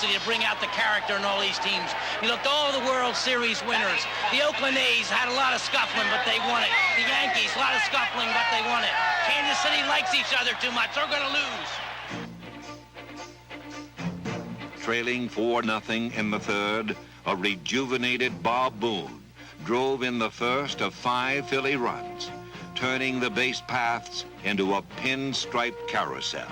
electricity to bring out the character in all these teams. You looked at all the World Series winners. The Oakland A's had a lot of scuffling, but they won it. The Yankees, a lot of scuffling, but they won it. Kansas City likes each other too much. They're going to lose. Trailing 4-0 in the third, a rejuvenated Bob Boone drove in the first of 5 Philly runs, turning the base paths into a pinstripe carousel.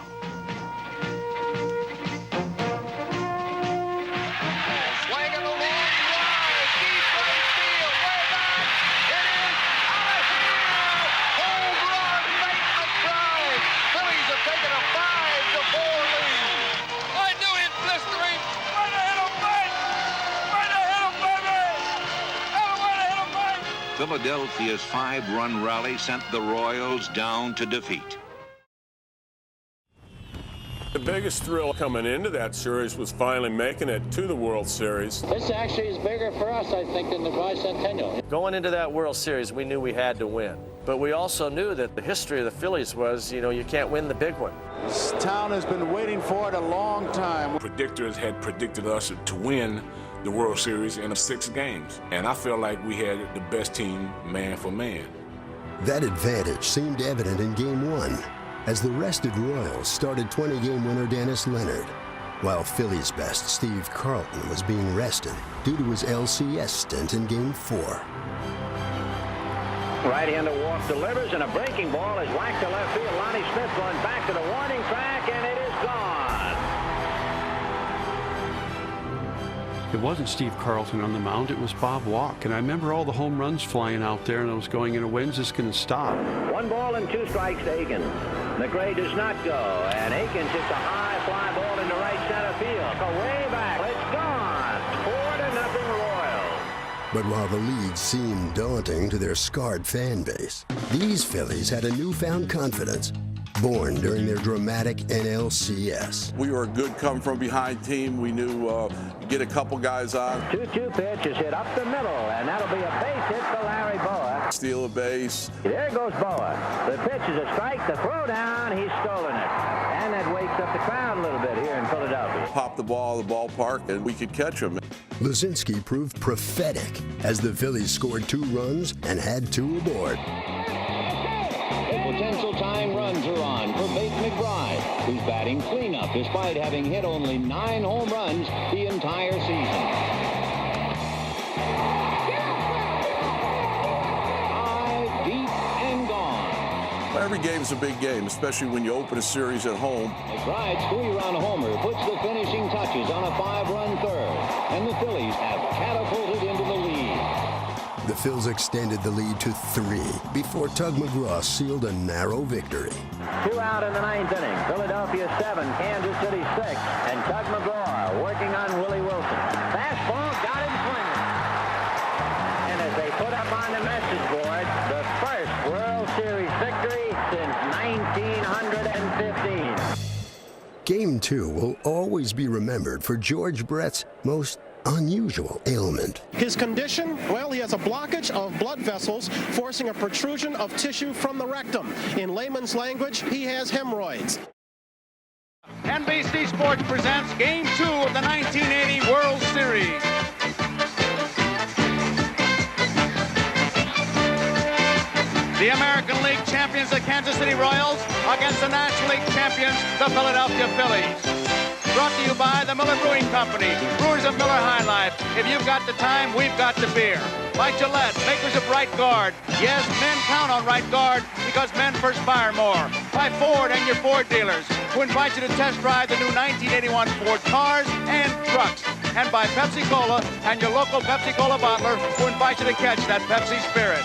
Philadelphia's 5-run rally sent the Royals down to defeat. The biggest thrill coming into that series was finally making it to the World Series. This actually is bigger for us, I think, than the bicentennial. Going into that World Series, we knew we had to win. But we also knew that the history of the Phillies was, you know, you can't win the big one. This town has been waiting for it a long time. Predictors had predicted us to win the World Series in 6 games, and I feel like we had the best team man for man. That advantage seemed evident in Game 1 as the rested Royals started 20-game winner Dennis Leonard, while Phillies' best Steve Carlton was being rested due to his LCS stint in Game 4. Right-hander walk delivers, and a breaking ball is whacked to left field. Lonnie Smith going back to the warning track, and it is gone. It wasn't Steve Carlton on the mound, it was Bob Walk. And I remember all the home runs flying out there, and I was going, when's this going to stop? 1 ball and 2 strikes to Aiken. McRae does not go, and Aiken hits a high fly ball into right center field. Go way back, it's gone. 4-0 Royals. But while the lead seemed daunting to their scarred fan base, these Phillies had a newfound confidence, born during their dramatic NLCS. We were a good come-from-behind team. We knew get a couple guys on. 2-2 pitch is hit up the middle, and that'll be a base hit for Larry Gura. Steal a base. There goes Boa. The pitch is a strike. The throw down, he's stolen it. And that wakes up the crowd a little bit here in Philadelphia. Pop the ball at the ballpark, and we could catch him. Luzinski proved prophetic as the Phillies scored 2 runs and had 2 aboard. A potential tying run to run for Bates McBride, who's batting cleanup despite having hit only 9 home runs the entire season. High, deep, and gone. Every game's a big game, especially when you open a series at home. McBride's 3-run homer puts the finishing touches on a 5-run third, and the Phillies have catapulted into the lead. The Phils extended the lead to 3 before Tug McGraw sealed a narrow victory. 2 out in the 9th inning. Philadelphia 7, Kansas City 6, and Tug McGraw working on Willie Wilson. Fastball got him swinging. And as they put up on the message board, the first World Series victory since 1915. Game 2 will always be remembered for George Brett's most unusual ailment. His condition? Well, he has a blockage of blood vessels, forcing a protrusion of tissue from the rectum. In layman's language, he has hemorrhoids. NBC Sports presents Game 2 of the 1980 World Series. The American League champions, the Kansas City Royals, against the National League champions, the Philadelphia Phillies. Brought to you by the Miller Brewing Company, brewers of Miller High Life. If you've got the time, we've got the beer. By Gillette, makers of Right Guard. Yes, men count on Right Guard because men perspire more. By Ford and your Ford dealers, who invite you to test drive the new 1981 Ford cars and trucks. And by Pepsi Cola and your local Pepsi Cola bottler, who invite you to catch that Pepsi Spirit.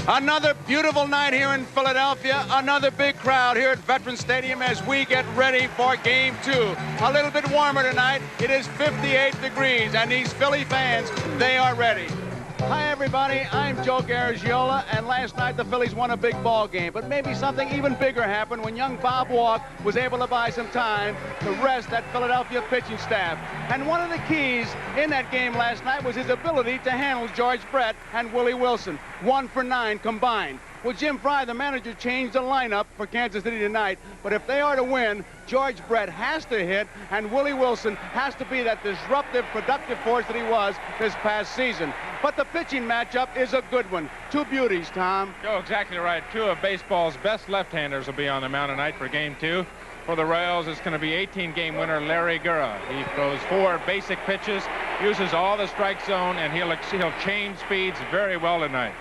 Another beautiful night here in Philadelphia. Another big crowd here at Veterans Stadium as we get ready for Game 2. A little bit warmer tonight. It is 58 degrees, and these Philly fans, they are ready. Hi, everybody. I'm Joe Garagiola, and last night the Phillies won a big ball game. But maybe something even bigger happened when young Bob Walk was able to buy some time to rest that Philadelphia pitching staff. And one of the keys in that game last night was his ability to handle George Brett and Willie Wilson, 1 for 9 combined. Well, Jim Fry, the manager, changed the lineup for Kansas City tonight. But if they are to win, George Brett has to hit, and Willie Wilson has to be that disruptive, productive force that he was this past season. But the pitching matchup is a good one. Two beauties, Tom. Joe, exactly right. Two of baseball's best left-handers will be on the mound tonight for Game 2. For the Royals, it's going to be 18-game winner Larry Gura. He throws 4 basic pitches, uses all the strike zone, and he'll change speeds very well tonight.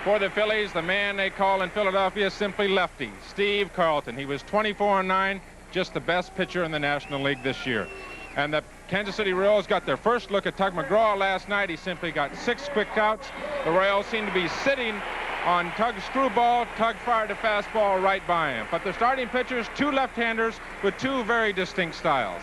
For the Phillies, the man they call in Philadelphia simply Lefty, Steve Carlton. He was 24-9, just the best pitcher in the National League this year. And the Kansas City Royals got their first look at Tug McGraw last night. He simply got 6 quick outs. The Royals seem to be sitting on Tug's screwball. Tug fired a fastball right by him. But the starting pitchers, 2 left-handers with 2 very distinct styles.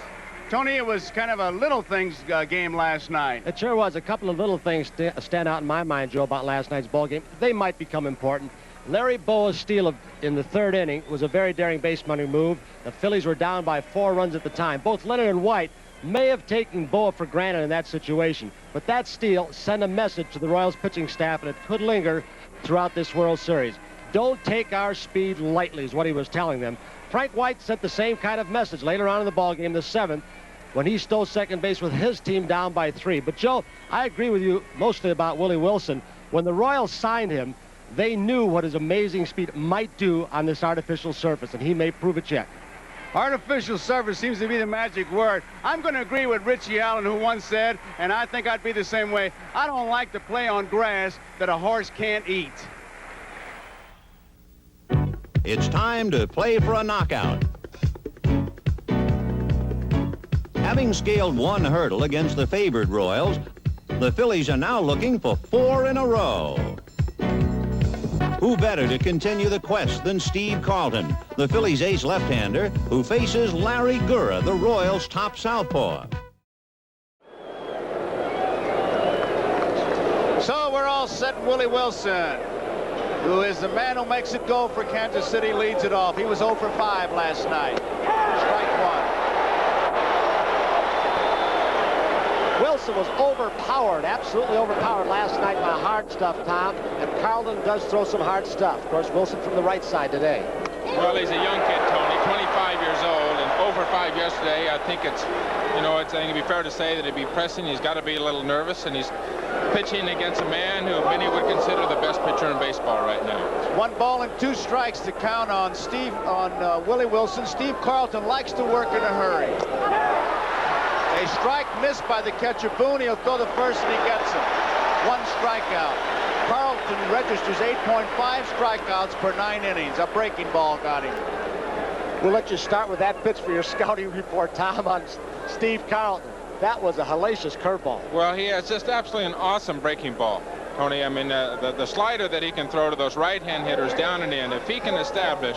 Tony, it was kind of a little things game last night. It sure was. A couple of little things stand out in my mind, Joe, about last night's ball game. They might become important. Larry Boa's steal in the 3rd inning was a very daring base-running move. The Phillies were down by 4 runs at the time. Both Leonard and White may have taken Boa for granted in that situation, but that steal sent a message to the Royals pitching staff, and it could linger throughout this World Series. Don't take our speed lightly is what he was telling them. Frank White sent the same kind of message later on in the ballgame, the 7th, when he stole second base with his team down by 3. But, Joe, I agree with you mostly about Willie Wilson. When the Royals signed him, they knew what his amazing speed might do on this artificial surface, and he may prove it yet. Artificial surface seems to be the magic word. I'm going to agree with Richie Allen, who once said, and I think I'd be the same way, I don't like to play on grass that a horse can't eat. It's time to play for a knockout. Having scaled 1 hurdle against the favored Royals, the Phillies are now looking for 4 in a row. Who better to continue the quest than Steve Carlton, the Phillies' ace left-hander, who faces Larry Gura, the Royals' top southpaw. So we're all set. Willie Wilson, who is the man who makes it go for Kansas City, leads it off. He was 0 for 5 last night. Strike 1. Wilson was overpowered, absolutely overpowered last night by hard stuff, Tom, and Carlton does throw some hard stuff. Of course, Wilson from the right side today. Well, he's a young kid, Tony, 25 years old, and 0 for 5 yesterday. I think it's, I think it'd be fair to say that he'd be pressing. He's got to be a little nervous, and he's pitching against a man who many would consider the best pitcher in baseball right now. 1 ball and 2 strikes to count on Willie Wilson. Steve Carlton likes to work in a hurry. A strike missed by the catcher, Boone. He'll throw the first, and he gets him. 1 strikeout. Carlton registers 8.5 strikeouts per 9 innings. A breaking ball got him. We'll let you start with that pitch for your scouting report, Tom, on Steve Carlton. That was a hellacious curveball. Well, he has just absolutely an awesome breaking ball, Tony. I mean, the slider that he can throw to those right-hand hitters down and in, if he can establish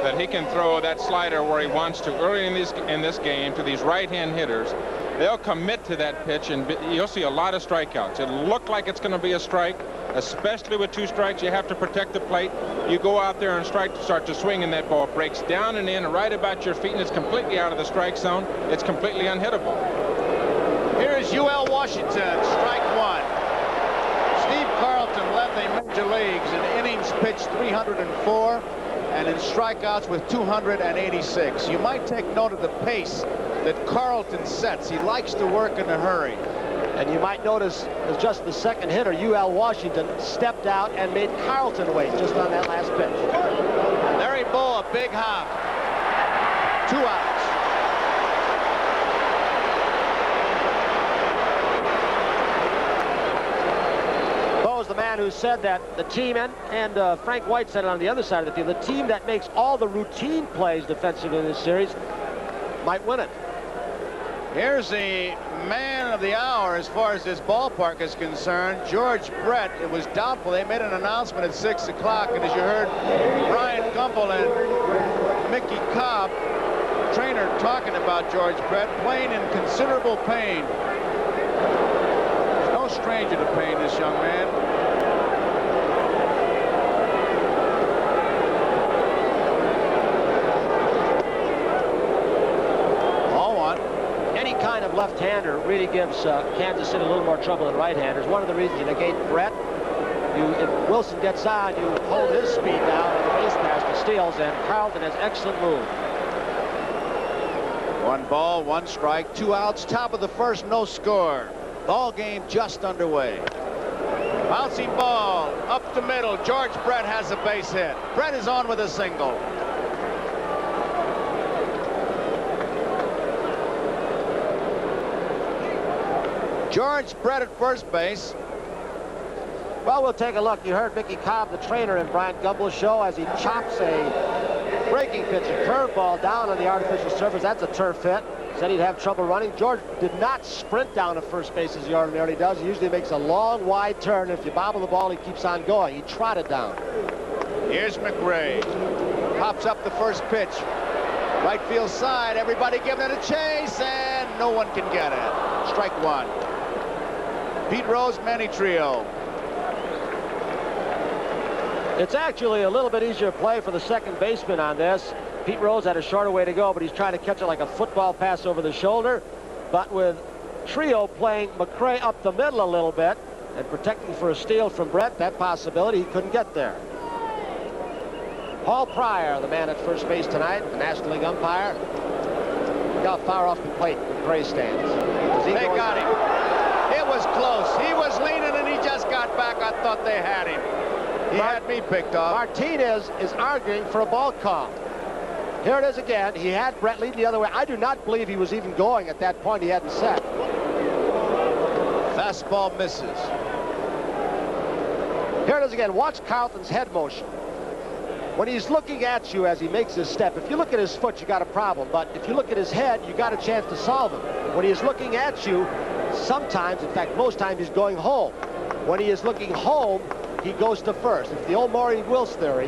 that he can throw that slider where he wants to early in this game to these right-hand hitters, they'll commit to that pitch, and you'll see a lot of strikeouts. It'll look like it's going to be a strike, especially with 2 strikes. You have to protect the plate. You go out there and start to swing, and that ball breaks down and in right about your feet, and it's completely out of the strike zone. It's completely unhittable. Here is U.L. Washington, strike 1. Steve Carlton led the major leagues in innings pitched 304 and in strikeouts with 286. You might take note of the pace that Carlton sets. He likes to work in a hurry. And you might notice as just the second hitter, U.L. Washington stepped out and made Carlton wait just on that last pitch. Larry Boa, a big hop. 2 outs. The man who said that the team, and Frank White said it on the other side of the field, the team that makes all the routine plays defensively in this series might win it. Here's the man of the hour as far as this ballpark is concerned, George Brett. It was doubtful. They made an announcement at 6 o'clock, and as you heard Brian Gumbel and Mickey Cobb, trainer, talking about George Brett, playing in considerable pain. There's no stranger to pain, this young man. left-hand left-hander really gives Kansas City a little more trouble than right-handers. One of the reasons you negate Brett, if Wilson gets on, you hold his speed down on the base pass to steals, and Carlton has excellent move. 1 ball, 1 strike, 2 outs, top of the first, no score. Ball game just underway. Bouncing ball up the middle. George Brett has a base hit. Brett is on with a single. George Brett at first base. Well, we'll take a look. You heard Mickey Cobb, the trainer, in Brian Gumbel's show as he chops a breaking pitch, a curveball down on the artificial surface. That's a turf hit. Said he'd have trouble running. George did not sprint down to first base as he ordinarily does. He usually makes a long, wide turn. If you bobble the ball, he keeps on going. He trotted down. Here's McRae. Pops up the first pitch. Right field side. Everybody giving it a chase, and no one can get it. Strike 1. Pete Rose, Manny Trio. It's actually a little bit easier play for the second baseman on this. Pete Rose had a shorter way to go, but he's trying to catch it like a football pass over the shoulder. But with Trio playing McRae up the middle a little bit and protecting for a steal from Brett, that possibility, he couldn't get there. Paul Pryor, the man at first base tonight, the National League umpire. Look how far off the plate McRae stands. They got him. It was close. He was leaning and he just got back. I thought they had him. He had me picked off. Martinez is arguing for a ball call. Here it is again. He had Brett leading the other way. I do not believe he was even going at that point. He hadn't set. Fastball misses. Here it is again. Watch Carlton's head motion. When he's looking at you as he makes his step, if you look at his foot, you got a problem. But if you look at his head, you got a chance to solve him. When he is looking at you, sometimes, in fact, most times, he's going home. When he is looking home, he goes to first. It's the old Maury Wills theory.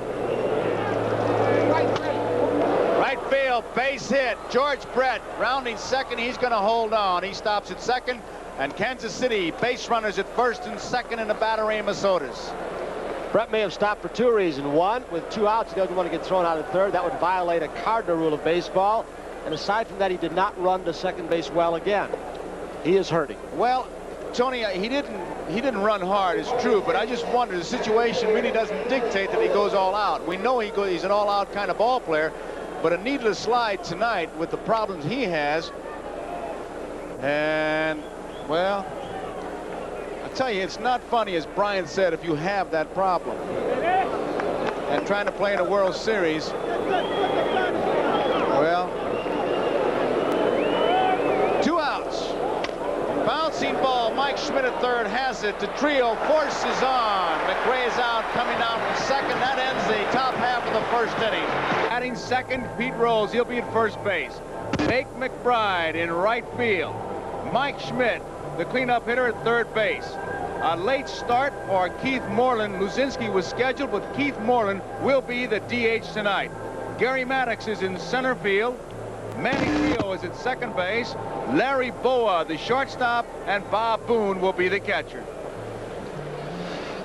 Right field, base hit. George Brett rounding second. He's going to hold on. He stops at second. And Kansas City base runners at first and second in the battery of Minnesota's. Brett may have stopped for 2 reasons. One, with 2 outs, he doesn't want to get thrown out at third. That would violate a cardinal rule of baseball. And aside from that, he did not run to second base well again. He is hurting. Well, Tony, he didn't run hard, it's true, but I just wonder, the situation really doesn't dictate that he goes all out. We know he's an all-out kind of ball player, but a needless slide tonight with the problems he has. And, well, I tell you, it's not funny, as Brian said, if you have that problem. And trying to play in a World Series, well, 2 outs. Bouncing ball, Mike Schmidt at third has it. The Trio forces on. McRae is out, coming down from second. That ends the top half of the first inning. Batting second, Pete Rose. He'll be at first base. Jake McBride in right field. Mike Schmidt, the cleanup hitter, at third base. A late start for Keith Moreland. Luzinski was scheduled, but Keith Moreland will be the DH tonight. Gary Maddox is in center field. Manny Trio is at second base. Larry Boa, the shortstop, and Bob Boone will be the catcher.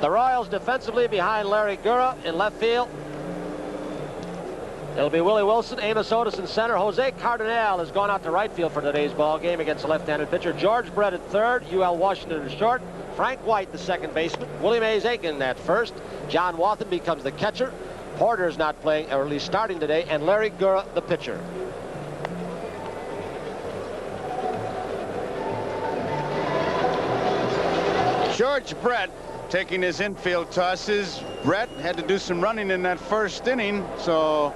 The Royals defensively behind Larry Gura in left field. It'll be Willie Wilson, Amos Otis in center. Jose Cardenal has gone out to right field for today's ball game against the left-handed pitcher. George Brett at third. UL Washington at short. Frank White, the second baseman. Willie Mays Aiken at first. John Wathen becomes the catcher. Porter's not playing, or at least starting today, and Larry Gura, the pitcher. George Brett taking his infield tosses. Brett had to do some running in that first inning, so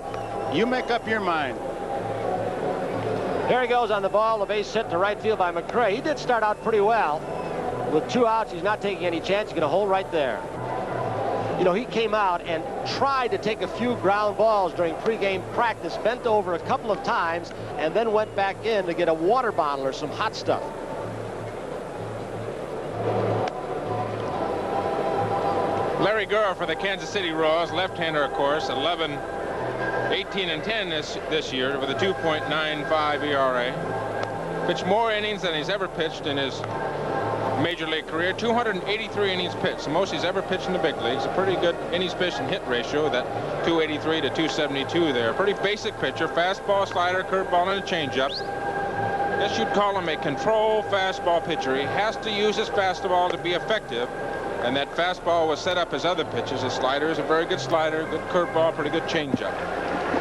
you make up your mind. Here he goes on the ball, the base hit to right field by McRae. He did start out pretty well. With 2 outs, he's not taking any chance. He's going to hold right there. You know, he came out and tried to take a few ground balls during pregame practice, bent over a couple of times, and then went back in to get a water bottle or some hot stuff. Larry Gura for the Kansas City Royals, left-hander, of course, 11, 18 and 10 this year with a 2.95 ERA. Pitched more innings than he's ever pitched in his major league career. 283 innings pitched, the most he's ever pitched in the big leagues. A pretty good innings pitched and hit ratio, that 283 to 272 there. Pretty basic pitcher, fastball, slider, curveball, and a changeup. guess you'd call him a control fastball pitcher. He has to use his fastball to be effective. And that fastball was set up as other pitches. His slider is a very good slider, good curveball, pretty good changeup.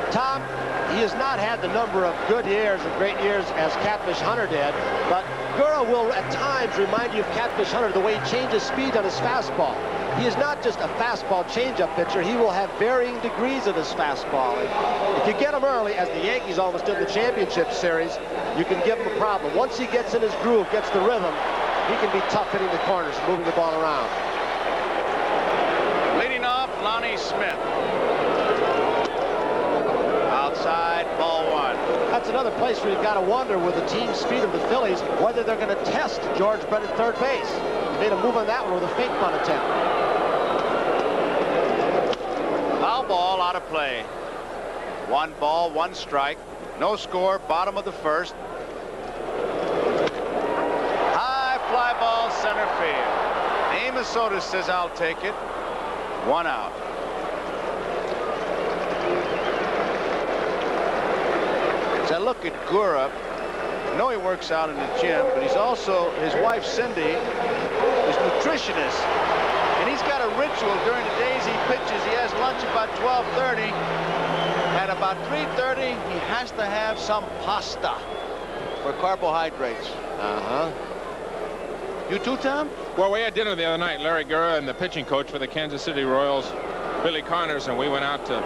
Tom, he has not had the number of good years or great years as Catfish Hunter did, but Gura will at times remind you of Catfish Hunter the way he changes speed on his fastball. He is not just a fastball changeup pitcher. He will have varying degrees of his fastball. And if you get him early, as the Yankees almost did in the championship series, you can give him a problem. Once he gets in his groove, gets the rhythm, he can be tough hitting the corners, moving the ball around. Leading off, Lonnie Smith. Outside, ball one. That's another place where you've got to wonder with the team speed of the Phillies whether they're going to test George Brett at third base. He made a move on that one with a fake bunt attempt. Foul ball out of play. 1 ball, 1 strike. No score, bottom of the first. High fly ball, center field. Amos Otis says, I'll take it. 1 out. As I look at Gura, I know he works out in the gym, but he's also, his wife Cindy is nutritionist. And he's got a ritual during the days he pitches. He has lunch about 12:30. At about 3:30, he has to have some pasta for carbohydrates. You too, Tom? Well, we had dinner the other night, Larry Gura and the pitching coach for the Kansas City Royals, Billy Connors, and we went out to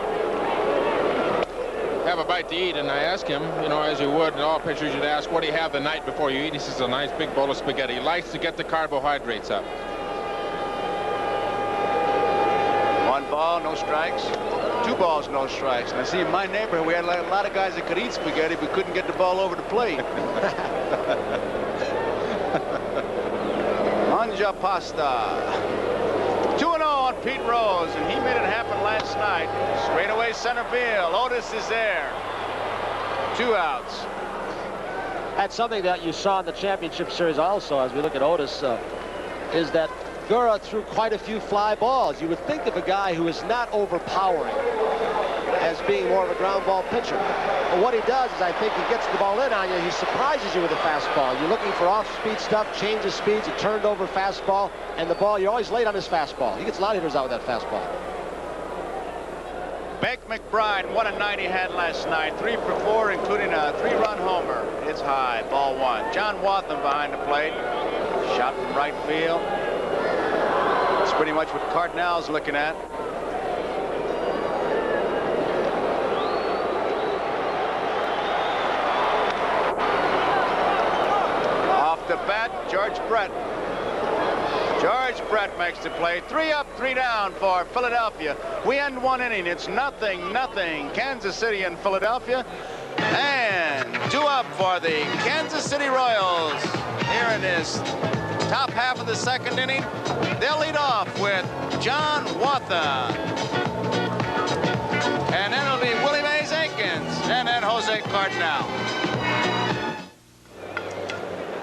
have a bite to eat, and I asked him, you know, as you would, and all pitchers you'd ask, what do you have the night before you eat? He says, a nice big bowl of spaghetti. He likes to get the carbohydrates up. 1 ball, no strikes. 2 balls, no strikes. And I see in my neighborhood, we had a lot of guys that could eat spaghetti, but couldn't get the ball over the plate. Manja pasta. 2-0 on Pete Rose, and he made it happen last night. Straight away center field. Otis is there. 2 outs. That's something that you saw in the championship series also, as we look at Otis, is that Gura threw quite a few fly balls. You would think of a guy who is not overpowering as being more of a ground ball pitcher. But what he does is I think he gets the ball in on you. He surprises you with a fastball. You're looking for off-speed stuff, changes speeds, a turned over fastball, and the ball, you're always late on his fastball. He gets a lot of hitters out with that fastball. Beck McBride, what a night he had last night. 3 for 4, including a 3-run homer. It's high, ball 1. John Wathan behind the plate. Shot from right field. That's pretty much what Cardinal's looking at. Off the bat, George Brett. George Brett makes the play. 3 up, 3 down for Philadelphia. We end 1 inning. It's 0-0. Kansas City and Philadelphia. And 2 up for the Kansas City Royals. Here in this top half of the 2nd inning. They'll lead off with John Wathan. And then it'll be Willie Mays Aikens. And then Jose Cardinal.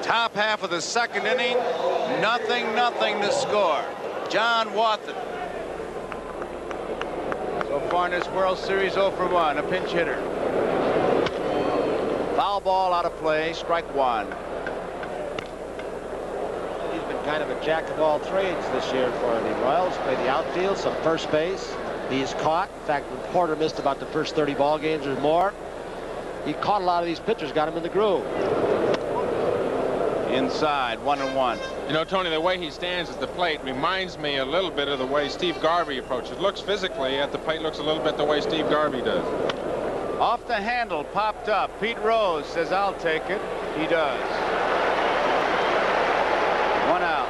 Top half of the 2nd inning. 0-0 to score. John Wathan. So far in this World Series, 0 for 1, a pinch hitter. Foul ball out of play, strike 1. He's been kind of a jack of all trades this year for the Royals. Played the outfield, some first base. He's caught. In fact, the Porter missed about the first 30 ball games or more. He caught a lot of these pitchers, got him in the groove. Inside, 1-1. You know, Tony, the way he stands at the plate reminds me a little bit of the way Steve Garvey approaches. Looks physically at the plate, looks a little bit the way Steve Garvey does. Off the handle, popped up. Pete Rose says, I'll take it. He does. 1 out.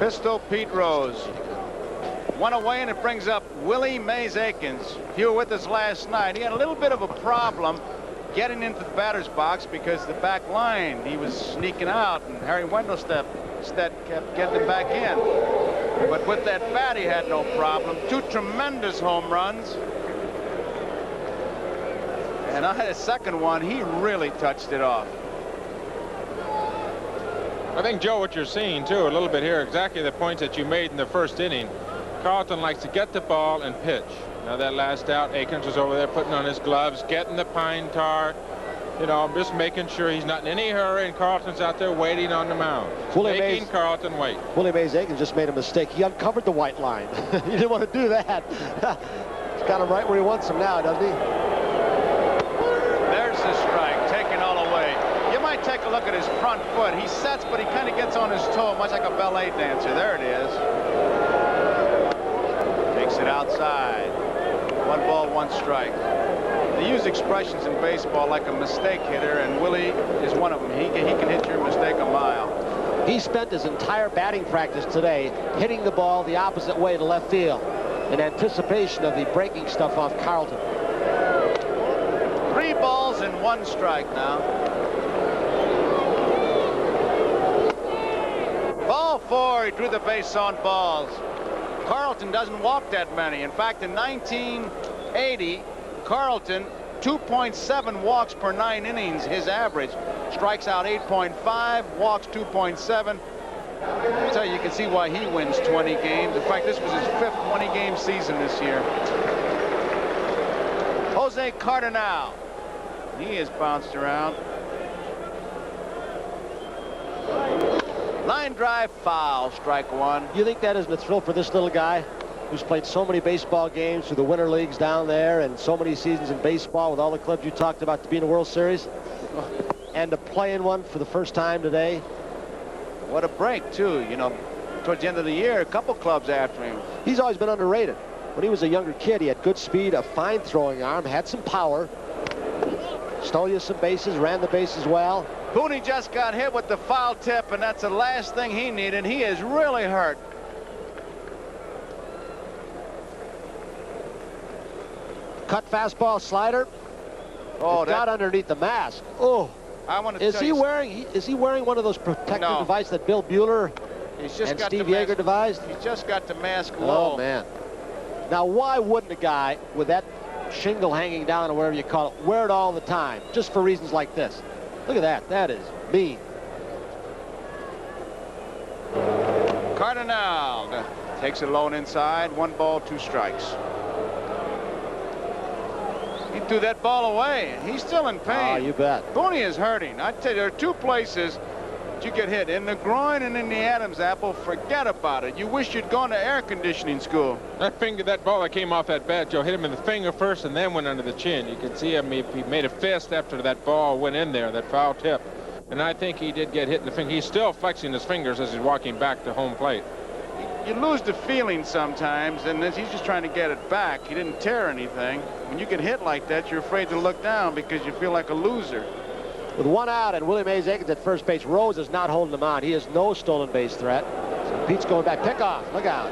Pistol Pete Rose. 1 away, and it brings up Willie Mays Aikens. You were with us last night. He had a little bit of a problem getting into the batter's box because the back line, he was sneaking out, and Harry Wendelstedt kept getting him back in. But with that bat, he had no problem. 2 tremendous home runs. And on his 2nd one, he really touched it off. I think, Joe, what you're seeing, too, a little bit here, exactly the points that you made in the 1st inning. Carlton likes to get the ball and pitch. Now that last out, Akins was over there putting on his gloves, getting the pine tar, you know, just making sure he's not in any hurry, and Carlton's out there waiting on the mound. Making Carlton wait. Willie Mays Akins just made a mistake. He uncovered the white line. He didn't want to do that. He's got him right where he wants him now, doesn't he? There's the strike, taken all away. You might take a look at his front foot. He sets, but he kind of gets on his toe, much like a ballet dancer. There it is. Takes it outside. 1 ball, 1 strike. They use expressions in baseball like a mistake hitter, and Willie is one of them. He can hit your mistake a mile. He spent his entire batting practice today hitting the ball the opposite way to left field in anticipation of the breaking stuff off Carlton. 3 balls and 1 strike now. Ball 4, he drew the base on balls. Carlton doesn't walk that many. In fact, in 1980, Carlton, 2.7 walks per 9 innings, his average. Strikes out 8.5, walks 2.7. I'll tell you, you can see why he wins 20 games. In fact, this was his 5th 20-game season this year. Jose Cardinal. He has bounced around. Line drive foul, strike 1. You think that isn't a thrill for this little guy who's played so many baseball games through the winter leagues down there and so many seasons in baseball with all the clubs you talked about to be in the World Series and to play in one for the first time today? What a break, too. You know, towards the end of the year, a couple clubs after him. He's always been underrated. When he was a younger kid, he had good speed, a fine throwing arm, had some power, stole you some bases, ran the bases well. Booney just got hit with the foul tip, and that's the last thing he needed. He is really hurt. Cut fastball slider. Oh, got underneath the mask. Oh, I want to. Is he wearing one of those protective devices that Bill Bueller and Steve Yeager devised? He's just got the mask low. Oh man. Now why wouldn't a guy with that shingle hanging down or whatever you call it wear it all the time just for reasons like this? Look at that. That is mean. Cardinal takes it alone inside. 1 ball, 2 strikes. He threw that ball away. He's still in pain. Oh, you bet. Booney is hurting. I tell you, there are 2 places that you get hit, in the groin and in the Adam's apple. Forget about it. You wish you'd gone to air conditioning school. That ball that came off that bat, Joe, hit him in the finger first and then went under the chin. You can see him. He made a fist after that ball went in there, that foul tip. And I think he did get hit in the finger. He's still flexing his fingers as he's walking back to home plate. You lose the feeling sometimes, and he's just trying to get it back. He didn't tear anything. When you get hit like that, you're afraid to look down because you feel like a loser. With 1 out and Willie Mays Akins at first base, Rose is not holding him on. He has no stolen base threat. So Pete's going back. Pick off. Look out.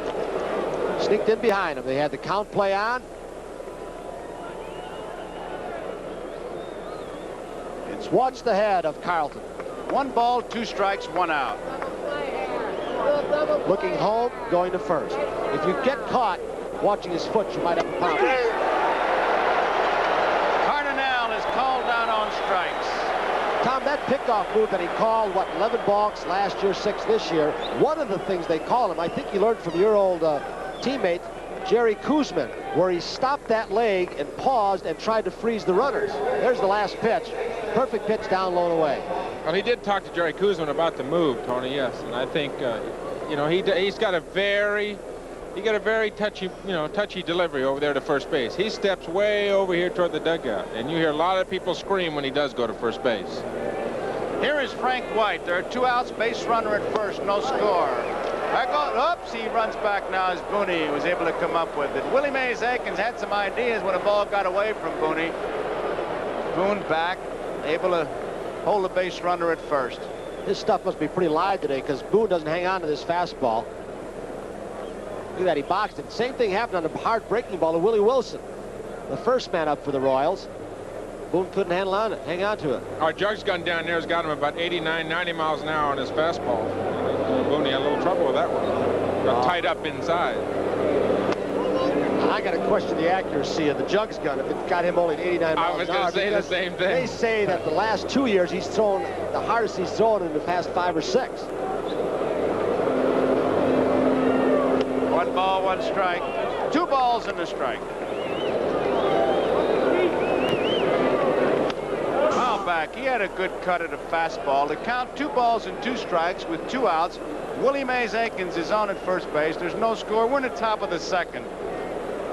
Sneaked in behind him. They had the count play on. It's watch the head of Carlton. 1 ball, 2 strikes, 1 out. Looking home, going to first. If you get caught watching his foot, you might have a problem. Cardinal is called down on strikes. Tom, that pickoff move that he called, 11 balks last year, 6 this year, one of the things they call him, I think you learned from your old teammate, Jerry Kuzman, where he stopped that leg and paused and tried to freeze the runners. There's the last pitch. Perfect pitch down low and away. Well, he did talk to Jerry Kuzman about the move, Tony, yes. And I think, you know, he's got a very touchy delivery over there to first base. He steps way over here toward the dugout, and you hear a lot of people scream when he does go to first base. Here is Frank White. There are 2 outs, base runner at first, no score. Oops, he runs back now as Booney was able to come up with it. Willie Mays Akins had some ideas when a ball got away from Booney. Boone back, able to hold the base runner at first. This stuff must be pretty live today because Boone doesn't hang on to this fastball. Look at that, he boxed it. Same thing happened on the hard breaking ball to Willie Wilson, the first man up for the Royals. Boone couldn't hang on to it. Our Jug's gun down there has got him about 89, 90 miles an hour on his fastball. Boone had a little trouble with that one. Got tied up inside. I got to question the accuracy of the Jug's gun if it got him only 89 miles an hour. I was going to say the same thing. They say that the last 2 years he's thrown the hardest he's thrown in the past 5 or 6. 1 ball, 1 strike. 2 balls and a strike. back. He had a good cut at a fastball. To count 2 balls and 2 strikes with 2 outs. Willie Mays Aikens is on at first base. There's no score. We're in the top of the second.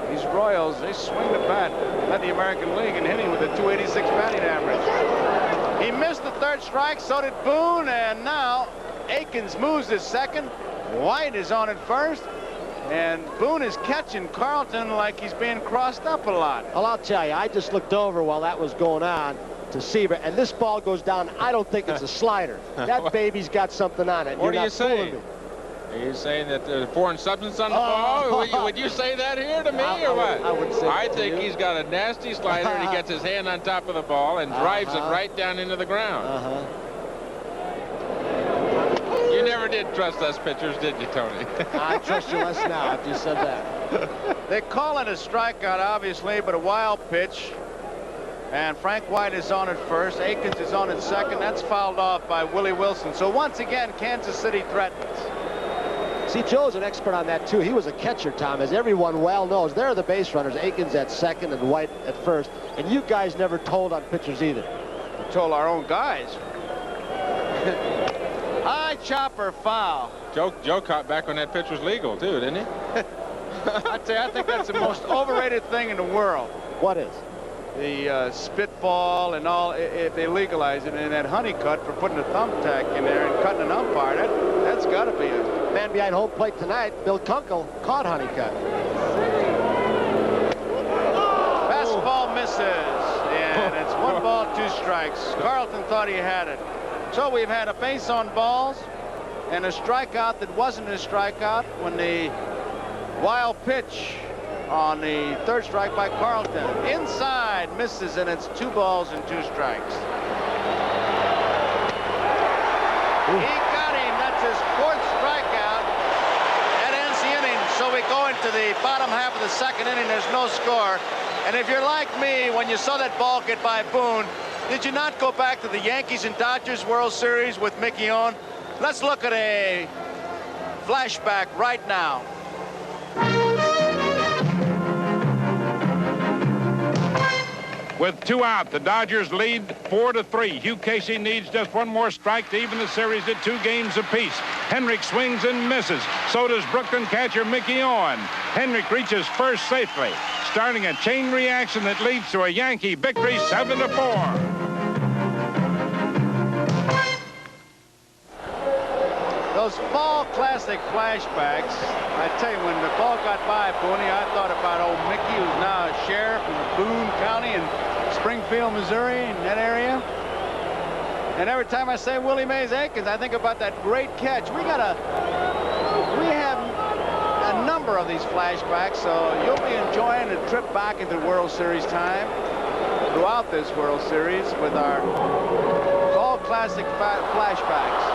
These Royals, they swing the bat, led the American League in hitting with a .286 batting average. He missed the 3rd strike, so did Boone, and now Aikens moves to second. White is on at first, and Boone is catching Carlton like he's being crossed up a lot. Well, I'll tell you, I just looked over while that was going on to Seaver, and this ball goes down. I don't think it's a slider. That baby's got something on it. What You're are you not fooling saying? me. Are you saying that there's foreign substance on the ball? Would you say that here to me, or what? I would say I that think to you. he's got a nasty slider, and he gets his hand on top of the ball and drives it right down into the ground. You never did trust us pitchers, did you, Tony? I trust you less now after you said that. They call it a strikeout, obviously, but a wild pitch. And Frank White is on at first. Aikens is on at second. That's fouled off by Willie Wilson. So once again, Kansas City threatens. See, Joe's an expert on that, too. He was a catcher, Tom, as everyone well knows. There are the base runners, Aikens at second and White at first. And you guys never told on pitchers either. We told our own guys. High chopper foul. Joe caught back when that pitch was legal, too, didn't he? I tell you, I think that's the most overrated thing in the world. What is? The spitball and all, if they legalize it, and that honeycut for putting a thumbtack in there and cutting an umpire, that's got to be a... Man behind home plate tonight, Bill Kunkel, caught honeycut. Fastball misses, and it's 1 ball, 2 strikes. Carlton thought he had it. So we've had a base on balls and a strikeout that wasn't a strikeout when the wild pitch on the 3rd strike by Carlton. Inside, misses, and it's 2 balls and 2 strikes. He got him. That's his 4th strikeout. That ends the inning. So we go into the bottom half of the second inning. There's no score. And if you're like me, when you saw that ball get by Boone, did you not go back to the Yankees and Dodgers World Series with Mickey on? Let's look at a flashback right now. With 2 out, the Dodgers lead 4-3. Hugh Casey needs just 1 more strike to even the series at 2 games apiece. Henrik swings and misses. So does Brooklyn catcher Mickey Owen. Henrik reaches first safely, starting a chain reaction that leads to a Yankee victory 7-4. Those fall classic flashbacks, I tell you, when the ball got by Booney, I thought about old Mickey, who's now a sheriff in Boone County in Springfield, Missouri, in that area. And every time I say Willie Mays Aikens, I think about that great catch. We have a number of these flashbacks, so you'll be enjoying a trip back into World Series time throughout this World Series with our fall classic flashbacks.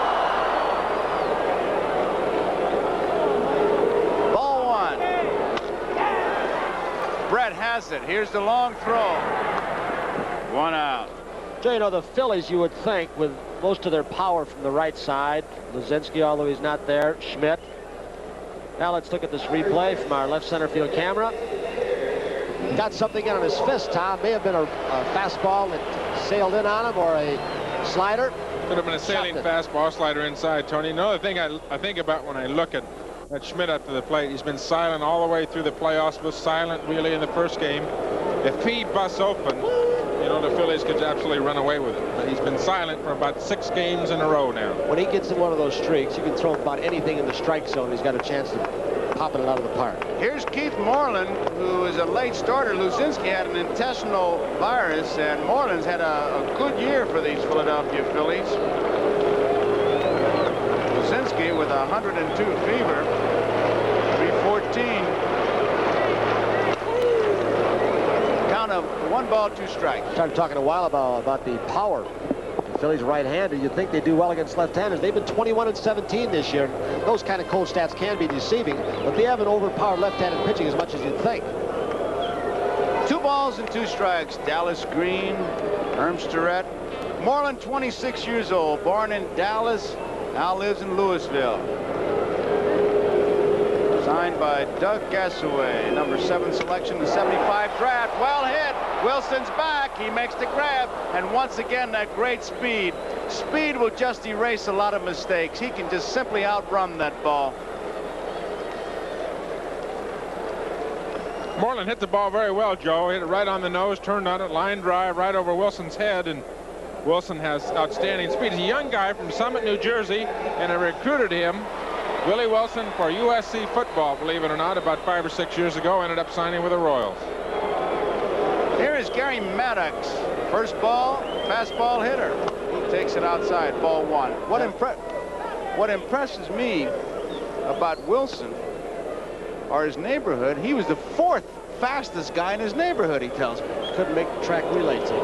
Brett has it. Here's the long throw. 1 out. So, you know, the Phillies, you would think, with most of their power from the right side, Luzinski, although he's not there, Schmidt. Now let's look at this replay from our left center field camera. Got something in on his fist, Tom. May have been a fastball that sailed in on him, or a slider. Could have been a sailing fastball, slider inside, Tony. Another thing I think about when I look at Schmidt up to the plate, he's been silent all the way through the playoffs, was silent really in the first game. If he busts open, you know, the Phillies could absolutely run away with it. But he's been silent for about 6 games in a row now. When he gets in one of those streaks, you can throw about anything in the strike zone. He's got a chance to popping it out of the park. Here's Keith Moreland, who is a late starter. Luzinski had an intestinal virus, and Moreland's had a good year for these Philadelphia Phillies. Luzinski with 102 fever, 314. Count of 1 ball, 2 strikes. Started talking a while about the power. The Phillies right-handed. You'd think they do well against left-handers. They've been 21-17 this year. Those kind of cold stats can be deceiving, but they haven't overpowered left-handed pitching as much as you'd think. 2 balls and 2 strikes. Dallas Green, Herm Starrett. Moreland, 26 years old, born in Dallas, now lives in Louisville. Signed by Doug Gassaway, number 7 selection, the 75 draft. Well hit. Wilson's back. He makes the grab. And once again, that great speed. Speed will just erase a lot of mistakes. He can just simply outrun that ball. Moreland hit the ball very well, Joe. Hit it right on the nose, turned on it, line drive right over Wilson's head, and Wilson has outstanding speed. He's a young guy from Summit, New Jersey, and I recruited him, Willie Wilson, for USC football, believe it or not, about 5 or 6 years ago. Ended up signing with the Royals. Here is Gary Maddox. First ball, fastball hitter. He takes it outside, ball 1. What impresses me about Wilson or his neighborhood, he was the 4th fastest guy in his neighborhood, he tells me. Couldn't make the track relay team.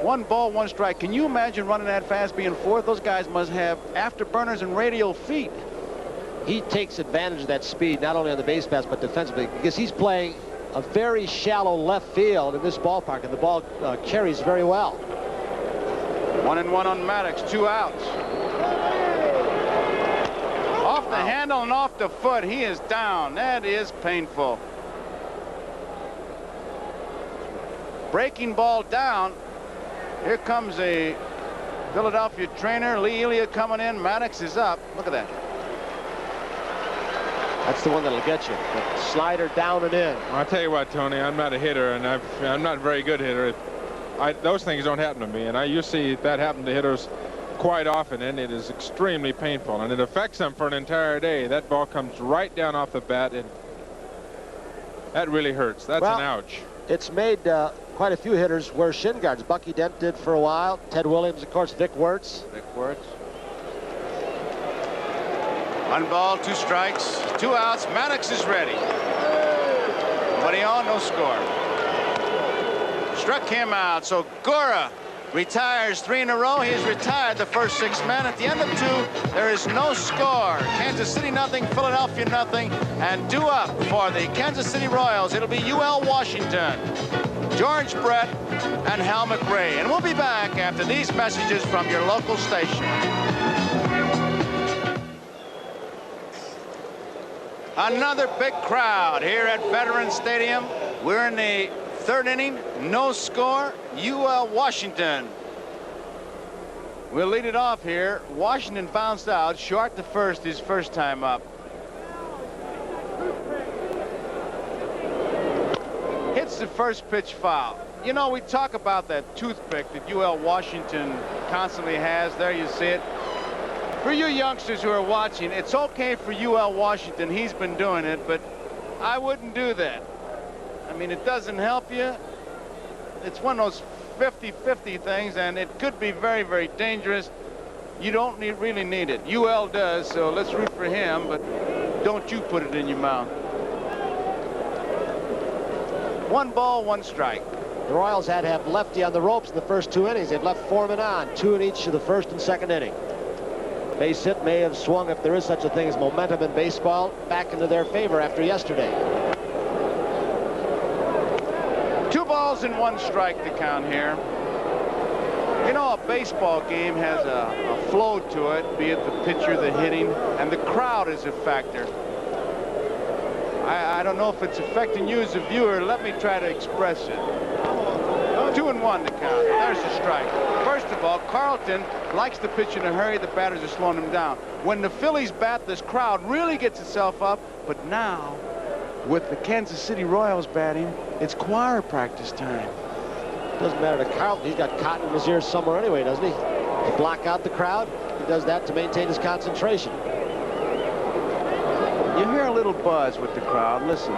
1 ball, 1 strike. Can you imagine running that fast, being 4th? Those guys must have afterburners and radial feet. He takes advantage of that speed, not only on the base pass, but defensively, because he's playing a very shallow left field in this ballpark, and the ball carries very well. 1-1 on Maddox, 2 outs. Off the handle and off the foot, he is down. That is painful. Breaking ball down. Here comes a Philadelphia trainer, Lee Elia, coming in. Maddox is up. Look at that. That's the one that'll get you. The slider down and in. I'll tell you what, Tony, I'm not a hitter, and I'm not a very good hitter. Those things don't happen to me, and you see that happen to hitters quite often, and it is extremely painful, and it affects them for an entire day. That ball comes right down off the bat, and that really hurts. That's an ouch. It's made quite a few hitters wear shin guards. Bucky Dent did for a while. Ted Williams, of course. Vic Wertz. 1 ball, 2 strikes, 2 outs. Maddox is ready. Nobody on, no score. Struck him out. So Gura retires 3 in a row. He has retired the first 6 men. At the end of 2, there is no score. Kansas City nothing, Philadelphia nothing, and due up for the Kansas City Royals. It'll be UL Washington, George Brett, and Hal McRae. And we'll be back after these messages from your local station. Another big crowd here at Veterans Stadium. We're in the 3rd inning, no score, UL Washington. We'll lead it off here. Washington bounced out, short to first his first time up. Hits the first pitch foul. You know, we talk about that toothpick that UL Washington constantly has. There you see it. For you youngsters who are watching, it's okay for UL Washington. He's been doing it, but I wouldn't do that. I mean, it doesn't help you. It's one of those 50-50 things, and it could be very, very dangerous. You don't really need it. UL does, so let's root for him, but don't you put it in your mouth. 1 ball, 1 strike. The Royals had to have lefty on the ropes in the first 2 innings. They've left 4 men on, 2 in each of the 1st and 2nd inning. Base hit may have swung, if there is such a thing as momentum in baseball, back into their favor after yesterday. 2 balls and 1 strike to count here. You know, a baseball game has a flow to it, be it the pitcher, the hitting, and the crowd is a factor. I don't know if it's affecting you as a viewer. Let me try to express it. 2-1 to count. There's a strike. First of all, Carlton likes to pitch in a hurry. The batters are slowing him down. When the Phillies bat, this crowd really gets itself up. But now, with the Kansas City Royals batting, it's choir practice time. Doesn't matter to Carlton. He's got cotton in his ears somewhere anyway, doesn't he? To block out the crowd. He does that to maintain his concentration. You hear a little buzz with the crowd. Listen.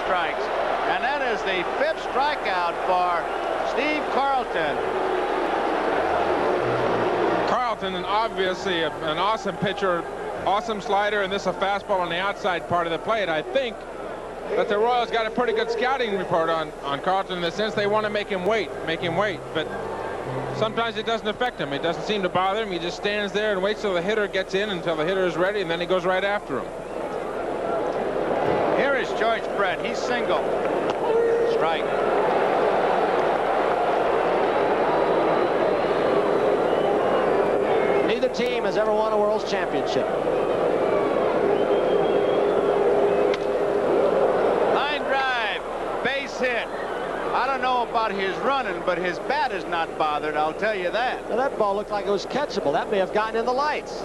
Strikes, and that is the 5th strikeout for Steve Carlton. Carlton, obviously an awesome pitcher, awesome slider, and this is a fastball on the outside part of the plate. I think that the Royals got a pretty good scouting report on Carlton in the sense they want to make him wait, but sometimes it doesn't affect him. It doesn't seem to bother him. He just stands there and waits till the hitter gets in, until the hitter is ready, and then he goes right after him. Here is George Brett. He's single. Strike. the team has ever won a World Championship. Line drive, base hit. I don't know about his running, but his bat is not bothered, I'll tell you that. Now, that ball looked like it was catchable. That may have gotten in the lights.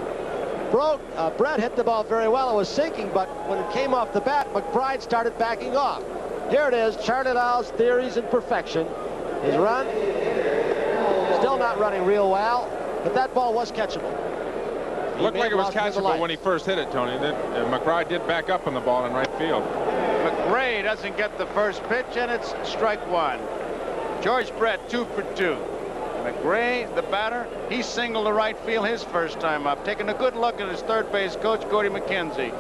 Brett hit the ball very well. It was sinking, but when it came off the bat, McBride started backing off. Here it is, Charlie Lyle's theories in perfection. His run, still not running real well, but that ball was catchable. Looked like it was catchable when he first hit it, Tony. McBride did back up on the ball in right field. McRae doesn't get the first pitch, and it's strike one. George Brett 2 for 2. McRae, the batter, he singled to right field his first time up, taking a good look at his third base coach, Gordy McKenzie.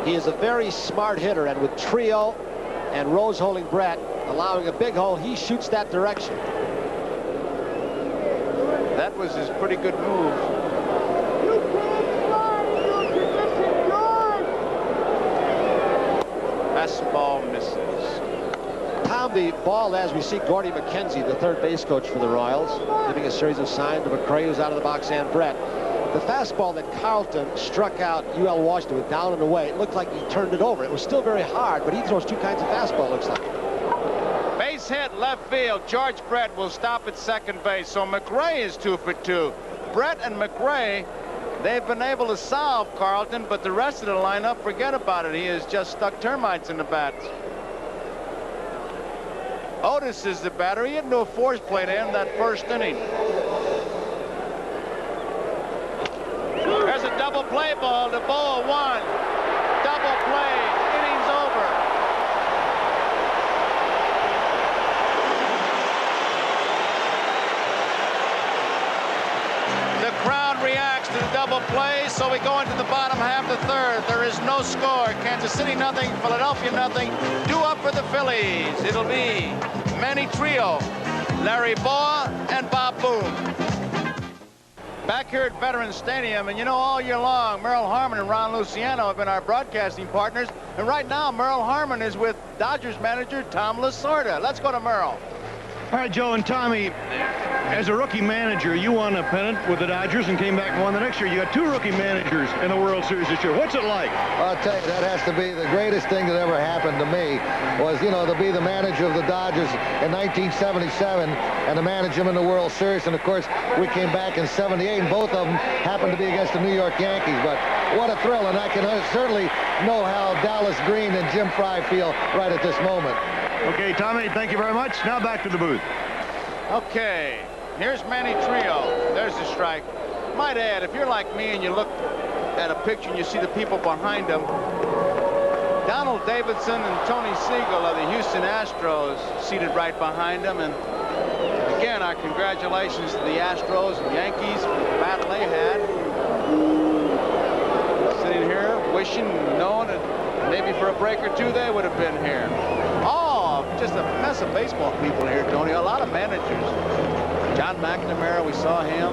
He is a very smart hitter, and with Trio and Rose holding Brett, allowing a big hole, he shoots that direction. That was his pretty good move. Fastball misses. Tom, the ball, as we see Gordy McKenzie, the third base coach for the Royals, giving a series of signs to McRae, who's out of the box, and Brett. The fastball that Carlton struck out UL Washington with down and away, it looked like he turned it over. It was still very hard, but he throws two kinds of fastball, looks like. Base hit left field. George Brett will stop at second base. So McRae is 2 for 2. Brett and McRae, they've been able to solve Carlton, but the rest of the lineup, forget about it. He has just stuck termites in the bats. Otis is the batter. He didn't do a force play to end that first inning. There's a double play ball to Boa 1. Double play. Innings over. The crowd reacts to the double play, so we go into the bottom half of the third. There is no score. Kansas City nothing, Philadelphia nothing. Due up for the Phillies. It'll be Manny Trio, Larry Boa, and Bob Boone. Back here at Veterans Stadium, and you know, all year long, Merrill Harmon and Ron Luciano have been our broadcasting partners, and right now Merrill Harmon is with Dodgers manager Tom Lasorda. Let's go to Merrill. All right, Joe and Tommy, as a rookie manager, you won a pennant with the Dodgers and came back and won the next year. You got 2 rookie managers in the World Series this year. What's it like? I'll tell you, that has to be the greatest thing that ever happened to me was, you know, to be the manager of the Dodgers in 1977 and to manage them in the World Series. And, of course, we came back in 78, and both of them happened to be against the New York Yankees. But what a thrill, and I can certainly know how Dallas Green and Jim Fry feel right at this moment. Okay, Tommy, thank you very much. Now back to the booth. Okay, here's Manny Trio. There's the strike. Might add, if you're like me and you look at a picture and you see the people behind him, Donald Davidson and Tony Siegel of the Houston Astros seated right behind him. And again, our congratulations to the Astros and Yankees for the battle they had. Sitting here wishing, knowing that maybe for a break or two they would have been here. Oh, just a mess of baseball people here, Tony. A lot of managers. John McNamara, we saw him.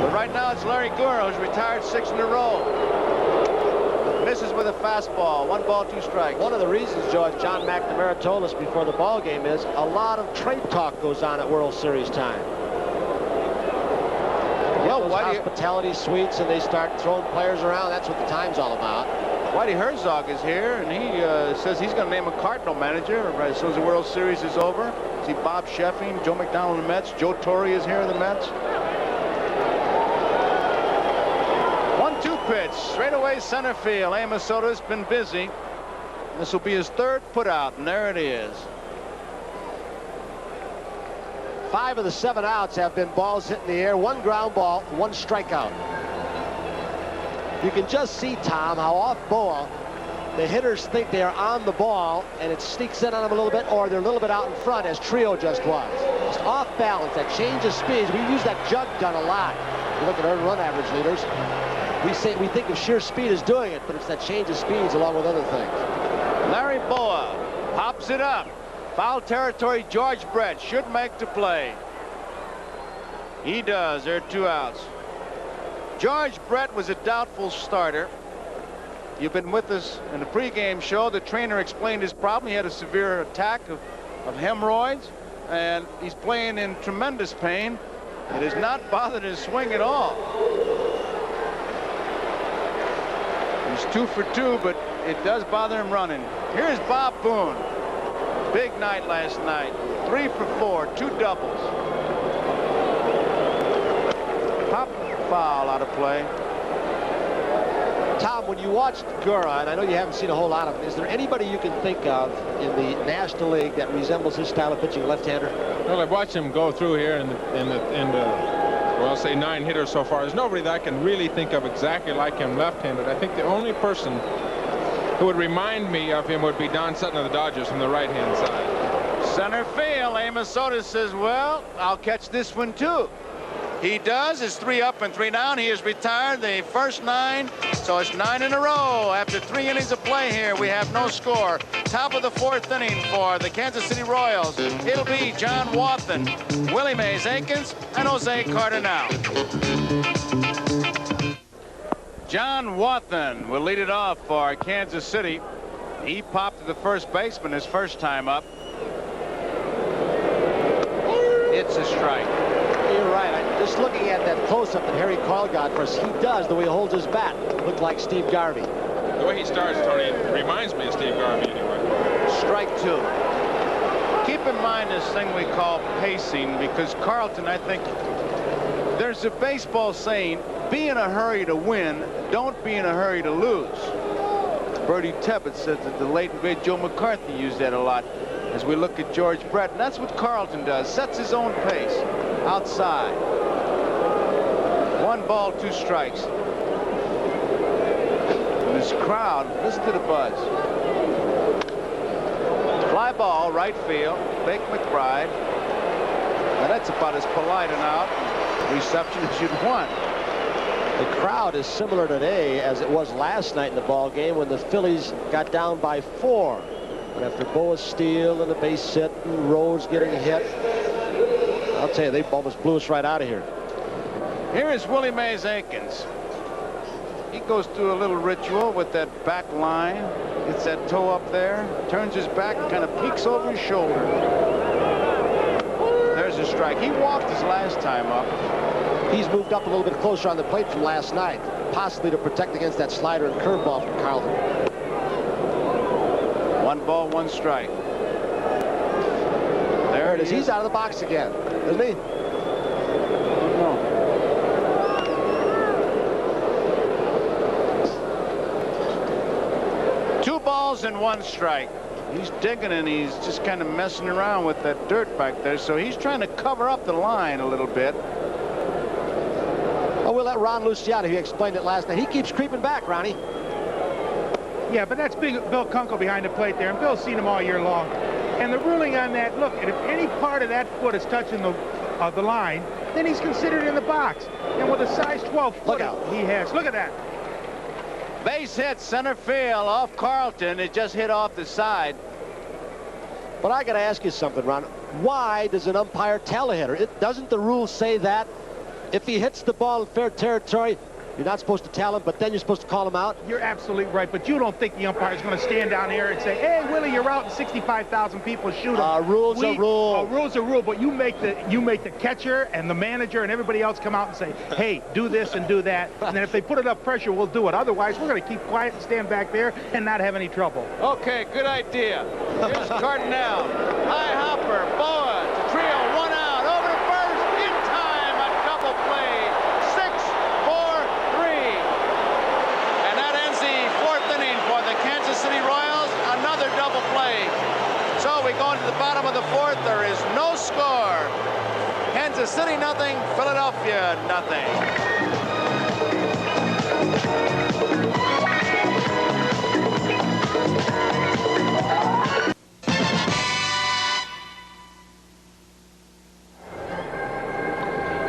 But right now it's Larry Gura, who's retired 6 in a row. Misses with a fastball. 1 ball, 2 strikes. One of the reasons, Joe, as John McNamara told us before the ball game, is a lot of trade talk goes on at World Series time. Well, hospitality suites, and they start throwing players around. That's what the time's all about. Whitey Herzog is here, and he says he's going to name a Cardinal manager as soon as the World Series is over. See Bob Sheffing, Joe McDonald of the Mets. Joe Torre is here in the Mets. 1-2 pitch, straight away center field. Amos Soto's been busy. This will be his 3rd putout, and there it is. 5 of the 7 outs have been balls hit in the air. 1 ground ball, 1 strikeout. You can just see, Tom, how off Boa, the hitters think they are on the ball, and it sneaks in on them a little bit, or they're a little bit out in front, as Trio just was. Just off balance, that change of speeds. We use that jug gun a lot. You look at earned run average leaders. We think of sheer speed as doing it, but it's that change of speeds along with other things. Larry Boa pops it up. Foul territory, George Brett should make the play. He does. There are 2 outs. George Brett was a doubtful starter. You've been with us in the pregame show. The trainer explained his problem. He had a severe attack of hemorrhoids, and he's playing in tremendous pain. It has not bothered his swing at all. He's 2 for 2, but it does bother him running. Here's Bob Boone. Big night last night. 3 for 4, 2 doubles. Pop foul out of play. Tom, when you watched Gura, and I know you haven't seen a whole lot of him, is there anybody you can think of in the National League that resembles his style of pitching, left-hander? Well, I've watched him go through here in the well, say 9 hitters so far. There's nobody that I can really think of exactly like him left-handed. I think the only person who would remind me of him would be Don Sutton of the Dodgers from the right-hand side. Center field. Amos Otis says, well, I'll catch this one too. He does. It's 3 up and 3 down. He has retired the first 9, so it's 9 in a row. After 3 innings of play here, we have no score. Top of the 4th inning for the Kansas City Royals. It'll be John Wathan, Willie Mays Aikens, and Jose Cardinal. John Wathan will lead it off for Kansas City. He popped to the first baseman his first time up. It's a strike. You're right. Just looking at that close-up that Harry Coyle got for us, he does, the way he holds his bat, look like Steve Garvey. The way he starts, Tony, it reminds me of Steve Garvey anyway. Strike 2. Keep in mind this thing we call pacing, because Carlton, I think, there's a baseball saying, be in a hurry to win, don't be in a hurry to lose. Bertie Tebbett says that the late and great Joe McCarthy used that a lot as we look at George Brett, and that's what Carlton does, sets his own pace outside. 1 ball, 2 strikes. And this crowd, listen to the buzz. Fly ball, right field, Bake McBride. Now that's about as polite an out reception as you'd want. The crowd is similar today as it was last night in the ball game when the Phillies got down by 4. But after Boa steal and a base hit and Rose getting hit, I'll tell you, they almost blew us right out of here. Here is Willie Mays Aikens. He goes through a little ritual with that back line, gets that toe up there, turns his back and kind of peeks over his shoulder. There's a strike. He walked his last time up. He's moved up a little bit closer on the plate from last night, possibly to protect against that slider and curveball from Carlton. 1 ball, 1 strike. There it is. He's out of the box again, isn't he? Two balls and 1 strike. He's digging and he's just kind of messing around with that dirt back there, so he's trying to cover up the line a little bit. Oh, we'll let Ron Luciano, he explained it last night. He keeps creeping back, Ronnie. Yeah, but that's Bill Kunkel behind the plate there, and Bill's seen him all year long. And the ruling on that, look, if any part of that foot is touching the line, then he's considered in the box. And with a size 12 foot he has, look at that. Base hit center field off Carlton. It just hit off the side. But I got to ask you something, Ron. Why does an umpire tell a hitter? Doesn't the rule say that if he hits the ball in fair territory, you're not supposed to tell him, but then you're supposed to call him out? You're absolutely right, but you don't think the umpire is going to stand down here and say, hey, Willie, you're out, and 65,000 people shoot him. Rules are rule. Rules are rule, but you make the catcher and the manager and everybody else come out and say, hey, do this and do that. And then if they put enough pressure, we'll do it. Otherwise, we're going to keep quiet and stand back there and not have any trouble. Okay, good idea. Here's Cardinal. High hopper, Boa, to trio, 1 out, over to first, in time, a double play. 6-4-3. And that ends the 4th inning for the Kansas City Royals. Another double play. So we go into the bottom of the 4th. There is no score. Kansas City nothing, Philadelphia nothing.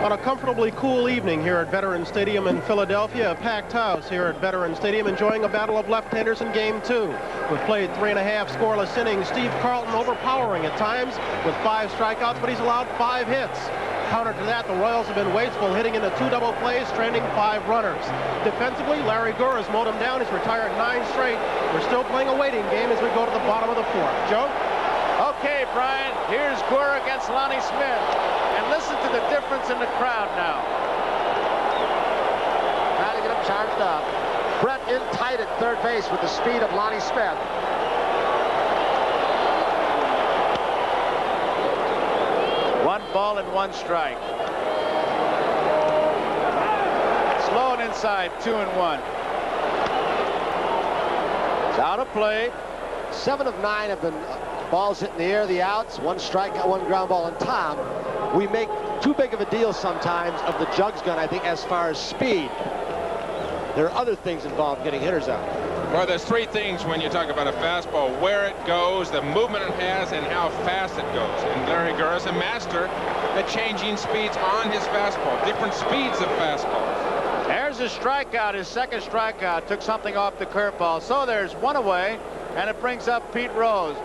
On a comfortably cool evening here at Veterans Stadium in Philadelphia, a packed house here at Veterans Stadium enjoying a battle of left-handers in Game 2. We've played 3.5 scoreless innings. Steve Carlton overpowering at times with 5 strikeouts, but he's allowed 5 hits. Counter to that, the Royals have been wasteful, hitting into 2 double plays, stranding 5 runners. Defensively, Larry Gura has mowed him down. He's retired 9 straight. We're still playing a waiting game as we go to the bottom of the 4th. Joe? Okay, Brian, here's Gura against Lonnie Smith. And listen to the difference in the crowd now. Trying to get him charged up. Brett in tight at third base with the speed of Lonnie Smith. One ball and one strike. Slow and inside, 2-1. It's out of play. 7 of 9 have been balls hit in the air, the outs, 1 strikeout, 1 ground ball. And Tom, we make too big of a deal sometimes of the jugs gun, I think, as far as speed. There are other things involved getting hitters out. Well, there's 3 things when you talk about a fastball: where it goes, the movement it has, and how fast it goes. And Larry Gura is a master at changing speeds on his fastball, different speeds of fastballs. There's a strikeout, his second strikeout. Took something off the curveball. So there's 1 away, and it brings up Pete Rose.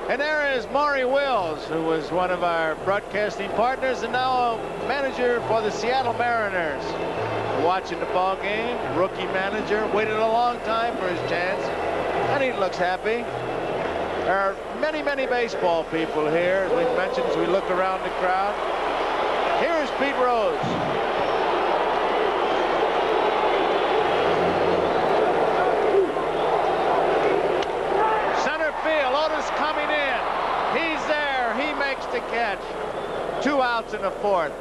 And there is Maury Wills, who was one of our broadcasting partners and now a manager for the Seattle Mariners. Watching the ball game, rookie manager, waited a long time for his chance, and he looks happy. There are many, many baseball people here, as we've mentioned, as we look around the crowd. Here's Pete Rose. Center field, Otis coming in. He's there, he makes the catch. 2 outs in the 4th.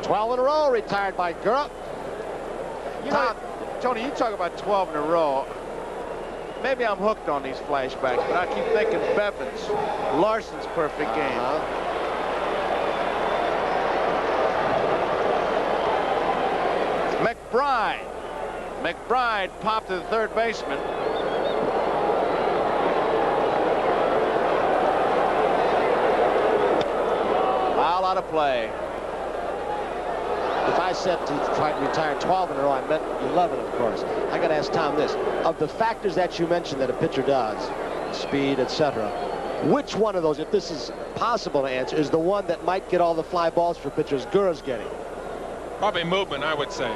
12 in a row retired by Gura. You know, Tony, you talk about 12 in a row. Maybe I'm hooked on these flashbacks, but I keep thinking Bevins, Larson's perfect game. McBride popped to the third baseman. Foul out of play. If I said to try to retire 12 in a row, I meant 11, of course. I got to ask Tom this. Of the factors that you mentioned that a pitcher does, speed, etc., which one of those, if this is possible to answer, is the one that might get all the fly balls for pitchers Gura's getting? Probably movement, I would say.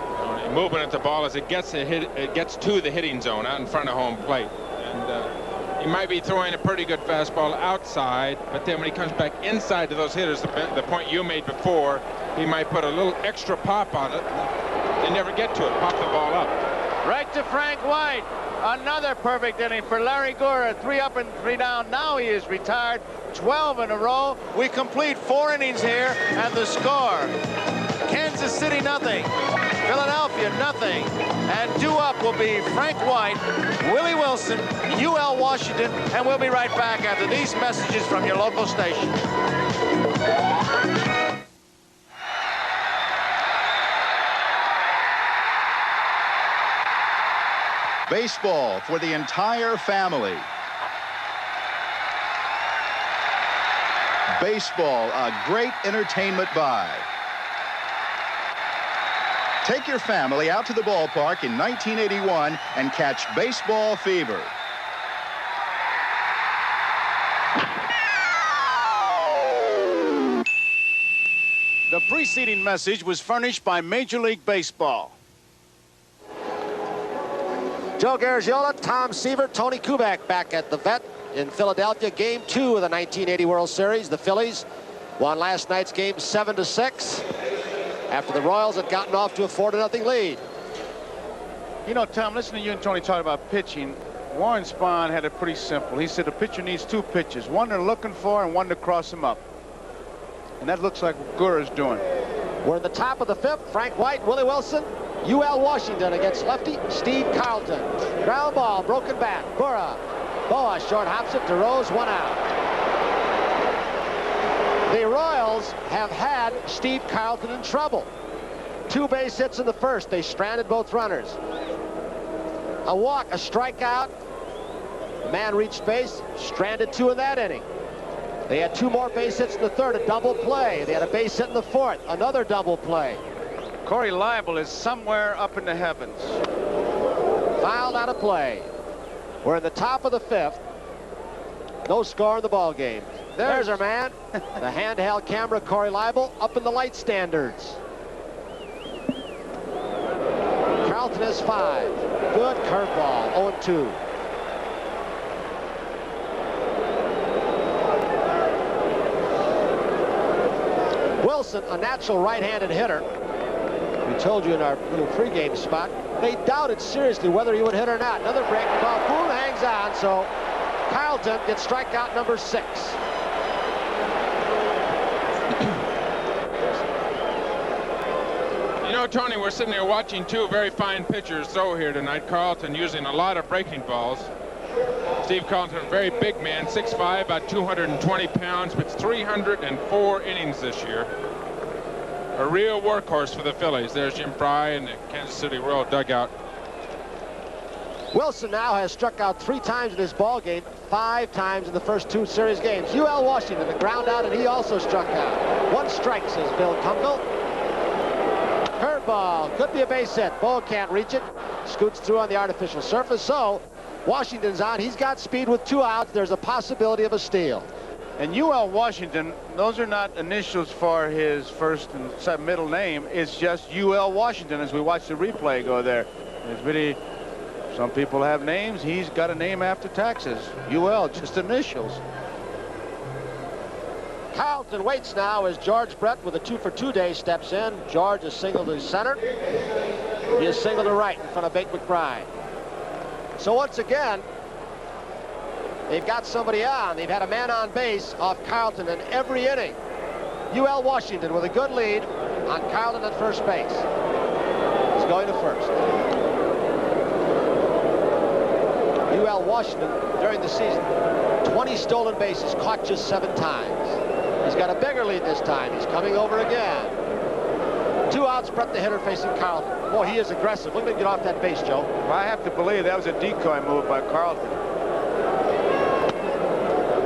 Movement at the ball as it gets to the hitting zone out in front of home plate. And he might be throwing a pretty good fastball outside, but then when he comes back inside to those hitters, the point you made before, he might put a little extra pop on it. They never get to it. Pop the ball up. Right to Frank White. Another perfect inning for Larry Gura. 3 up and 3 down. Now he is retired. 12 in a row. We complete 4 innings here, and the score: Kansas City nothing, Philadelphia nothing, and due up will be Frank White, Willie Wilson, UL Washington, and we'll be right back after these messages from your local station. Baseball for the entire family. Baseball, a great entertainment buy. Take your family out to the ballpark in 1981 and catch baseball fever. The preceding message was furnished by Major League Baseball. Joe Garagiola, Tom Seaver, Tony Kubek back at the Vet in Philadelphia. Game 2 of the 1980 World Series. The Phillies won last night's game 7-6 after the Royals had gotten off to a 4-0 lead. You know, Tom, listening to you and Tony talk about pitching, Warren Spahn had it pretty simple. He said the pitcher needs 2 pitches, one they're looking for and one to cross him up. And that looks like what Gura's doing. We're in the top of the 5th. Frank White, Willie Wilson, UL Washington against lefty Steve Carlton. Ground ball, broken bat. Gura. Boa short hops it to Rose, 1 out. The Royals have had Steve Carlton in trouble. 2 base hits in the 1st. They stranded both runners. A walk, a strikeout. The man reached base, stranded 2 in that inning. They had 2 more base hits in the 3rd, a double play. They had a base hit in the 4th, another double play. Corey Leibel is somewhere up in the heavens. Fouled out of play. We're in the top of the 5th. No score in the ball game. There's our man. The handheld camera, Corey Leibel, up in the light standards. Carlton has 5. Good curveball, 0-2. Wilson, a natural right-handed hitter. We told you in our little pregame spot, they doubted seriously whether he would hit or not. Another breaking ball. Boone hangs on, so Carlton gets strikeout number 6. You know, Tony, we're sitting there watching two very fine pitchers throw here tonight. Carlton using a lot of breaking balls. Steve Carlton, a very big man, 6'5", about 220 pounds, but 304 innings this year. A real workhorse for the Phillies. There's Jim Fry in the Kansas City Royal dugout. Wilson now has struck out 3 times in this ball game, 5 times in the first 2 series games. UL Washington, the ground out, and he also struck out. 1 strike, says Bill Kunkel. Curveball, could be a base hit. Bo can't reach it. Scoots through on the artificial surface. So Washington's on. He's got speed with 2 outs. There's a possibility of a steal. And UL Washington, those are not initials for his first and middle name. It's just UL Washington as we watch the replay go there. It's really, some people have names. He's got a name after taxes. UL, just initials. Carlton waits now as George Brett with a 2-for-2 day steps in. George is singled to center. He is singled to right in front of Bate McBride. So once again, they've got somebody on. They've had a man on base off Carlton in every inning. UL Washington with a good lead on Carlton at first base. He's going to first. UL Washington during the season, 20 stolen bases, caught just 7 times. He's got a bigger lead this time. He's coming over again. 2 outs, Brett the hitter facing Carlton. Boy, he is aggressive. Look at him get off that base, Joe. Well, I have to believe that was a decoy move by Carlton.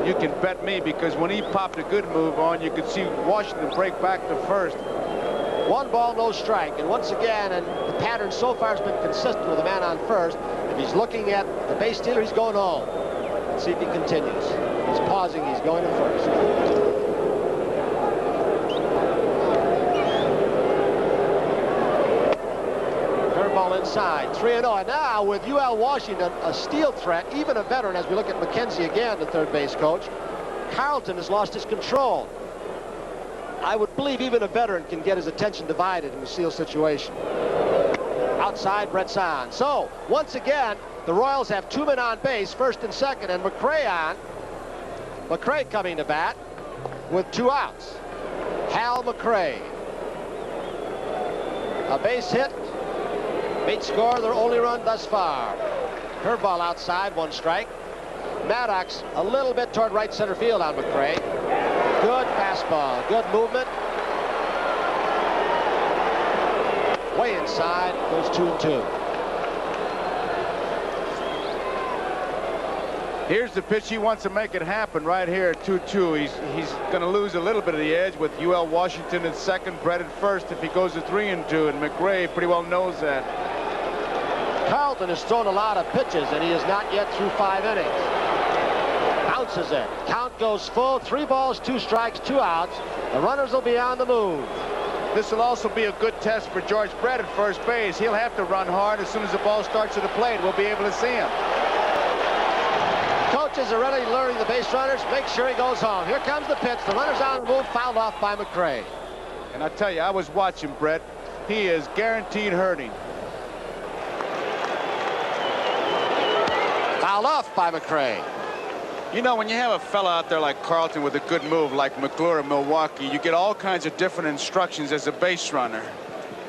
You can bet me, because when he popped a good move on, you could see Washington break back to first. 1 ball, no strike. And once again, and the pattern so far has been consistent with a man on first. If he's looking at the base stealer, he's going home. Let's see if he continues. He's pausing. He's going to first. Curveball inside. 3-0. And now with UL Washington, a steal threat, even a veteran, as we look at McKenzie again, the third base coach. Carlton has lost his control. I would believe even a veteran can get his attention divided in a steal situation. Outside, Brett's on. So, once again, the Royals have 2 men on base, first and second, and McRae on. McRae coming to bat with 2 outs. Hal McRae. A base hit. Bates score their only run thus far. Curveball outside, 1 strike. Maddox a little bit toward right center field on McRae. Good fastball, good movement. Way inside, goes 2-2. Here's the pitch. He wants to make it happen right here at 2-2. He's going to lose a little bit of the edge with UL Washington at second, Brett at first if he goes to 3-2, and McRae pretty well knows that. Carlton has thrown a lot of pitches, and he is not yet through 5 innings. Bounces it. Count goes full. 3 balls, 2 strikes, 2 outs. The runners will be on the move. This will also be a good test for George Brett at first base. He'll have to run hard as soon as the ball starts at the plate. We'll be able to see him. Coaches are already learning the base runners. Make sure he goes home. Here comes the pitch. The runner's on the move, fouled off by McRae. And I tell you, I was watching Brett. He is guaranteed hurting. Fouled off by McRae. You know, when you have a fella out there like Carlton with a good move like McClure of Milwaukee, you get all kinds of different instructions as a base runner.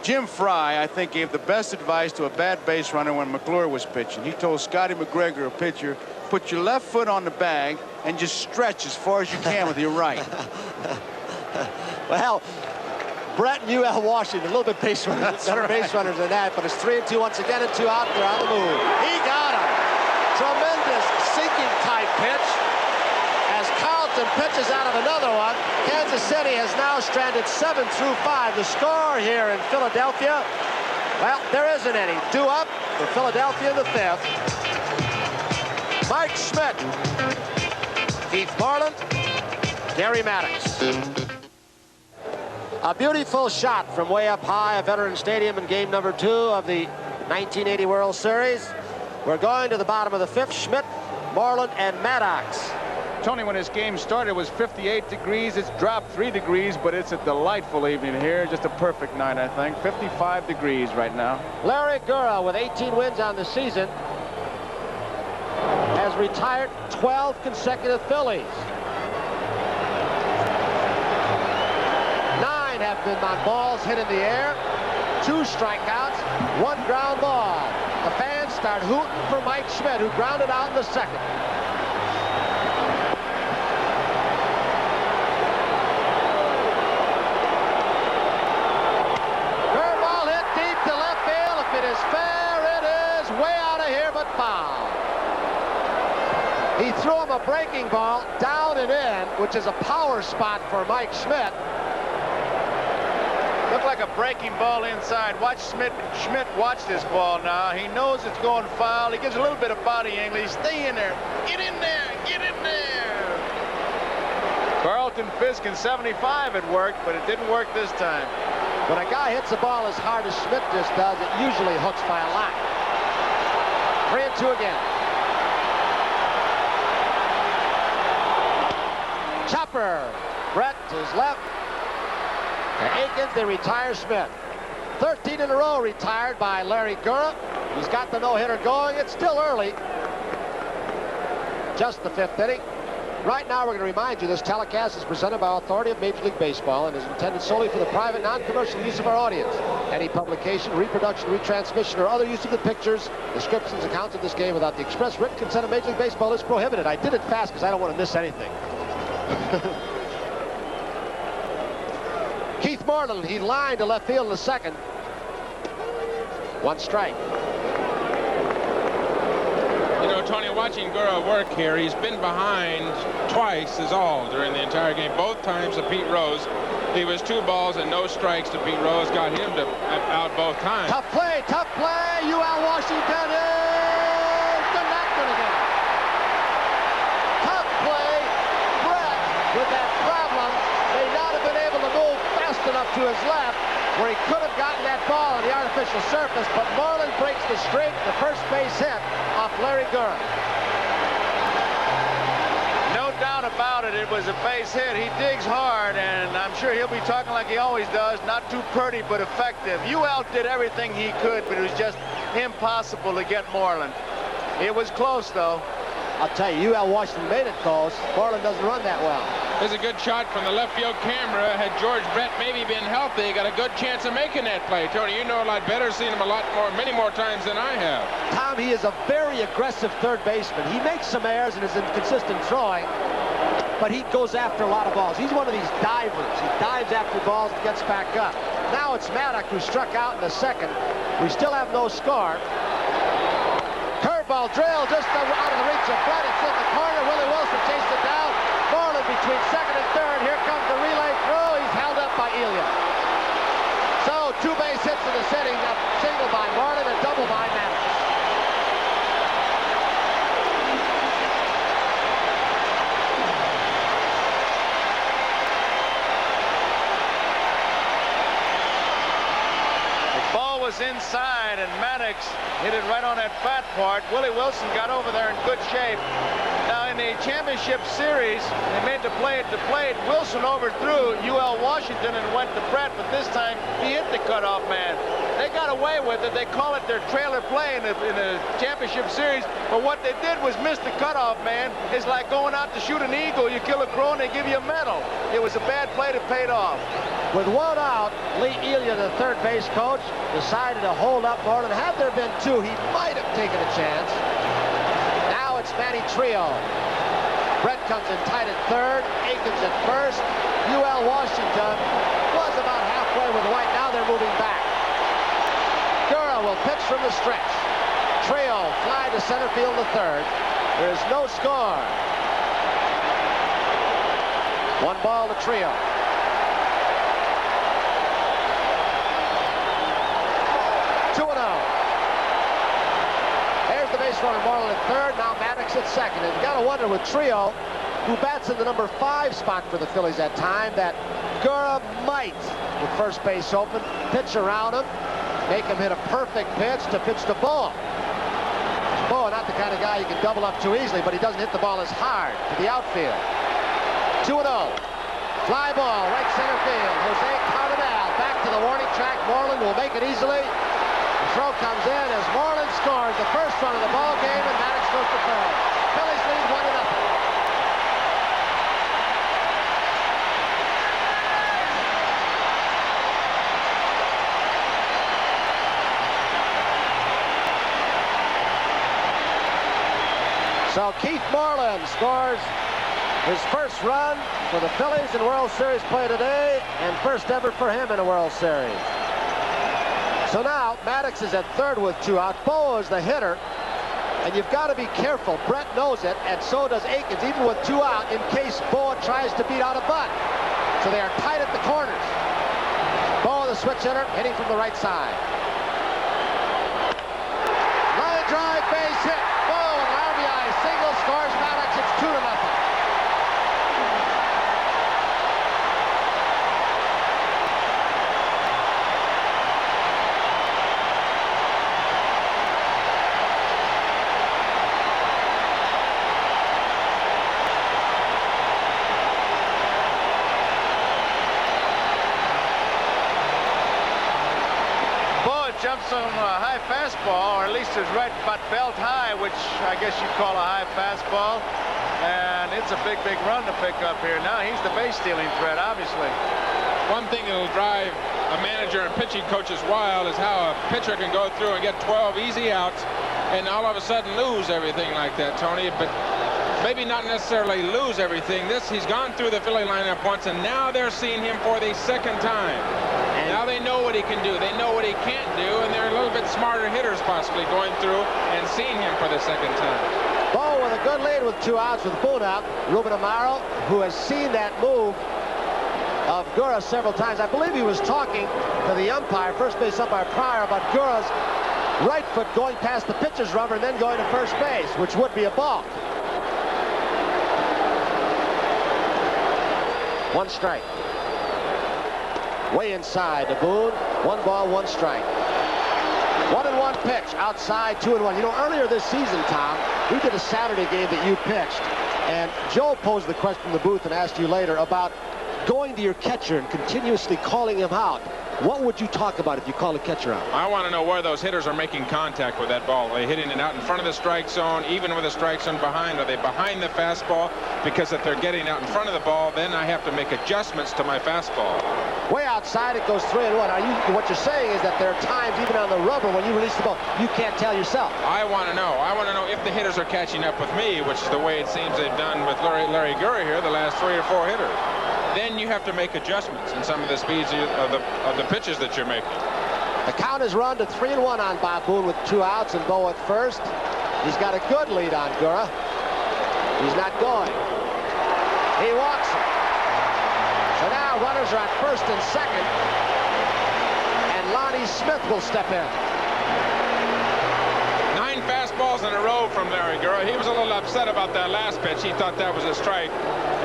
Jim Fry, I think, gave the best advice to a bad base runner when McClure was pitching. He told Scotty McGregor, a pitcher, put your left foot on the bag and just stretch as far as you can with your right. Well, Brett and UL Washington, a little bit base runners, better base runners than that, but it's 3-2 once again and 2 out. They're on the move. He got him. Tremendous sinking type pitch. As Carlton pitches out of another one, Kansas City has now stranded 7 through 5. The score here in Philadelphia, well, there isn't any. Due up for Philadelphia in the 5th. Mike Schmidt, Keith Marlin, Gary Maddox. A beautiful shot from way up high at Veterans Stadium in game number 2 of the 1980 World Series. We're going to the bottom of the 5th. Schmidt, Marlin, and Maddox Tony, when this game started, it was 58 degrees. It's dropped 3 degrees, but it's a delightful evening here. Just a perfect night, I think. 55 degrees right now. Larry Gura, with 18 wins on the season, has retired 12 consecutive Phillies. 9 have been on balls hit in the air, 2 strikeouts, 1 ground ball. The fans start hooting for Mike Schmidt, who grounded out in the second. Curveball hit deep to left field. If it is fair, it is way out of here, but foul. He threw him a breaking ball down and in, which is a power spot for Mike Schmidt. Looked like a breaking ball inside. Watch Schmidt watch this ball now. He knows it's going foul. He gives a little bit of body angle. Stay in there. Get in there. Get in there. Carlton Fisk in 75 it worked, but it didn't work this time. When a guy hits the ball as hard as Schmidt just does, it usually hooks by a lot. 3-2 again. Chopper. Brett to his left. And Aikens, they retire Schmidt. 13 in a row retired by Larry Gura. He's got the no-hitter going. It's still early. Just the 5th inning. Right now, we're going to remind you this telecast is presented by authority of Major League Baseball and is intended solely for the private, non-commercial use of our audience. Any publication, reproduction, retransmission, or other use of the pictures, descriptions, accounts of this game without the express written consent of Major League Baseball is prohibited. I did it fast because I don't want to miss anything. Keith Moreland, he lined to left field in the second. 1 strike. You know, Tony, watching Gura work here, he's been behind twice is all during the entire game. Both times to Pete Rose. He was 2 balls and no strikes to Pete Rose. Got him to out both times. Tough play, tough play. UL Washington is not going to get it. Tough play. Brett with that problem may not have been able to move fast enough to his left where he could have gotten that ball on the artificial surface, but Moreland breaks the streak, the first base hit off Larry Gura. No doubt about it, it was a base hit. He digs hard, and I'm sure he'll be talking like he always does. Not too pretty, but effective. UL did everything he could, but it was just impossible to get Moreland. It was close, though. I'll tell you, UL Washington made it close. Moreland doesn't run that well. There's a good shot from the left field camera. Had George Brett maybe been healthy, got a good chance of making that play. Tony, you know a lot better, seen him many more times than I have. Tom, he is a very aggressive third baseman. He makes some errors and is inconsistent throwing, but he goes after a lot of balls. He's one of these divers. He dives after balls and gets back up. Now it's Maddock who struck out in the second. We still have no score. Curveball drill just out of the reach of Brett. It's in the corner. Willie Wilson chased it down. Moreland between second and third. Here comes the relay throw. He's held up by Elia. So 2 base hits in the setting. A single by Moreland, a double by Maddox. Was inside, and Maddox hit it right on that fat part. Willie Wilson got over there in good shape. Now in the championship series, they made the play at the plate. Wilson overthrew UL Washington and went to Brett, but this time he hit the cutoff man. They got away with it. They call it their trailer play in the championship series, but what they did was miss the cutoff man. It's like going out to shoot an eagle. You kill a crow and they give you a medal. It was a bad play that paid off. With 1 out, Lee Elia, the third base coach, decided to hold up Moreland. Had there been 2, he might have taken a chance. Now it's Manny Trio. Brett comes in tight at third, Aikens at first. UL Washington was about halfway with White. Now they're moving back. Gura will pitch from the stretch. Trio fly to center field to third. There is no score. 1 ball to Trio. 2-0. There's the base runner, Moreland at third. Now Maddox at second. And you got to wonder with Trio, who bats in the number 5 spot for the Phillies at time, that Gura might, with first base open, pitch around him, make him hit a perfect pitch to pitch to Boa. Boa, not the kind of guy you can double up too easily, but he doesn't hit the ball as hard to the outfield. 2-0. Fly ball, right center field. Jose Cardenal back to the warning track. Moreland will make it easily. The throw comes in as Moreland scores the first run of the ball game, and Maddox goes to third. Phillies lead 1-0. So Keith Moreland scores his first run for the Phillies in World Series play today, and first ever for him in a World Series. So now Maddox is at third with 2 out. Boa is the hitter, and you've got to be careful. Brett knows it, and so does Aikens, even with 2 out, in case Boa tries to beat out a bunt. So they are tight at the corners. Boa, the switch hitter, hitting from the right side. Line drive, base hit. Boa, an RBI single, scores Maddox. It's 2-0. Jumps on a high fastball, or at least is right about belt high, which I guess you'd call a high fastball. And it's a big run to pick up here. Now he's the base stealing threat, obviously. One thing that'll drive a manager and pitching coaches wild is how a pitcher can go through and get 12 easy outs and all of a sudden lose everything like that, Tony. But maybe not necessarily lose everything. He's gone through the Philly lineup once, and now they're seeing him for the second time. Now they know what he can do. They know what he can't do, and they're a little bit smarter hitters possibly going through and seeing him for the second time. Bo with a good lead with 2 outs with Boone out. Ruben Amaro, who has seen that move of Gura several times. I believe he was talking to the umpire, first base umpire Pryor, about Gura's right foot going past the pitcher's rubber and then going to first base, which would be a balk. 1 strike. Way inside to Boone. 1 ball, 1 strike. 1-1 pitch outside, 2-1. You know, earlier this season, Tom, we did a Saturday game that you pitched, and Joe posed the question in the booth and asked you later about going to your catcher and continuously calling him out. What would you talk about if you called a catcher out? I want to know where those hitters are making contact with that ball. Are they hitting it out in front of the strike zone, even with the strike zone behind? Are they behind the fastball? Because if they're getting out in front of the ball, then I have to make adjustments to my fastball. Way outside, it goes 3-1. What you're saying is that there are times, even on the rubber, when you release the ball, you can't tell yourself. I want to know. I want to know if the hitters are catching up with me, which is the way it seems they've done with Larry Gura here, the last 3 or 4 hitters. Then you have to make adjustments in some of the speeds of the pitches that you're making. The count is run to 3-1 on Bob Boone with 2 outs and Bo at first. He's got a good lead on Gura. He's not going. He walks him. So now runners are at first and second, and Lonnie Smith will step in. 9 fastballs in a row from Larry Gura. He was a little upset about that last pitch. He thought that was a strike,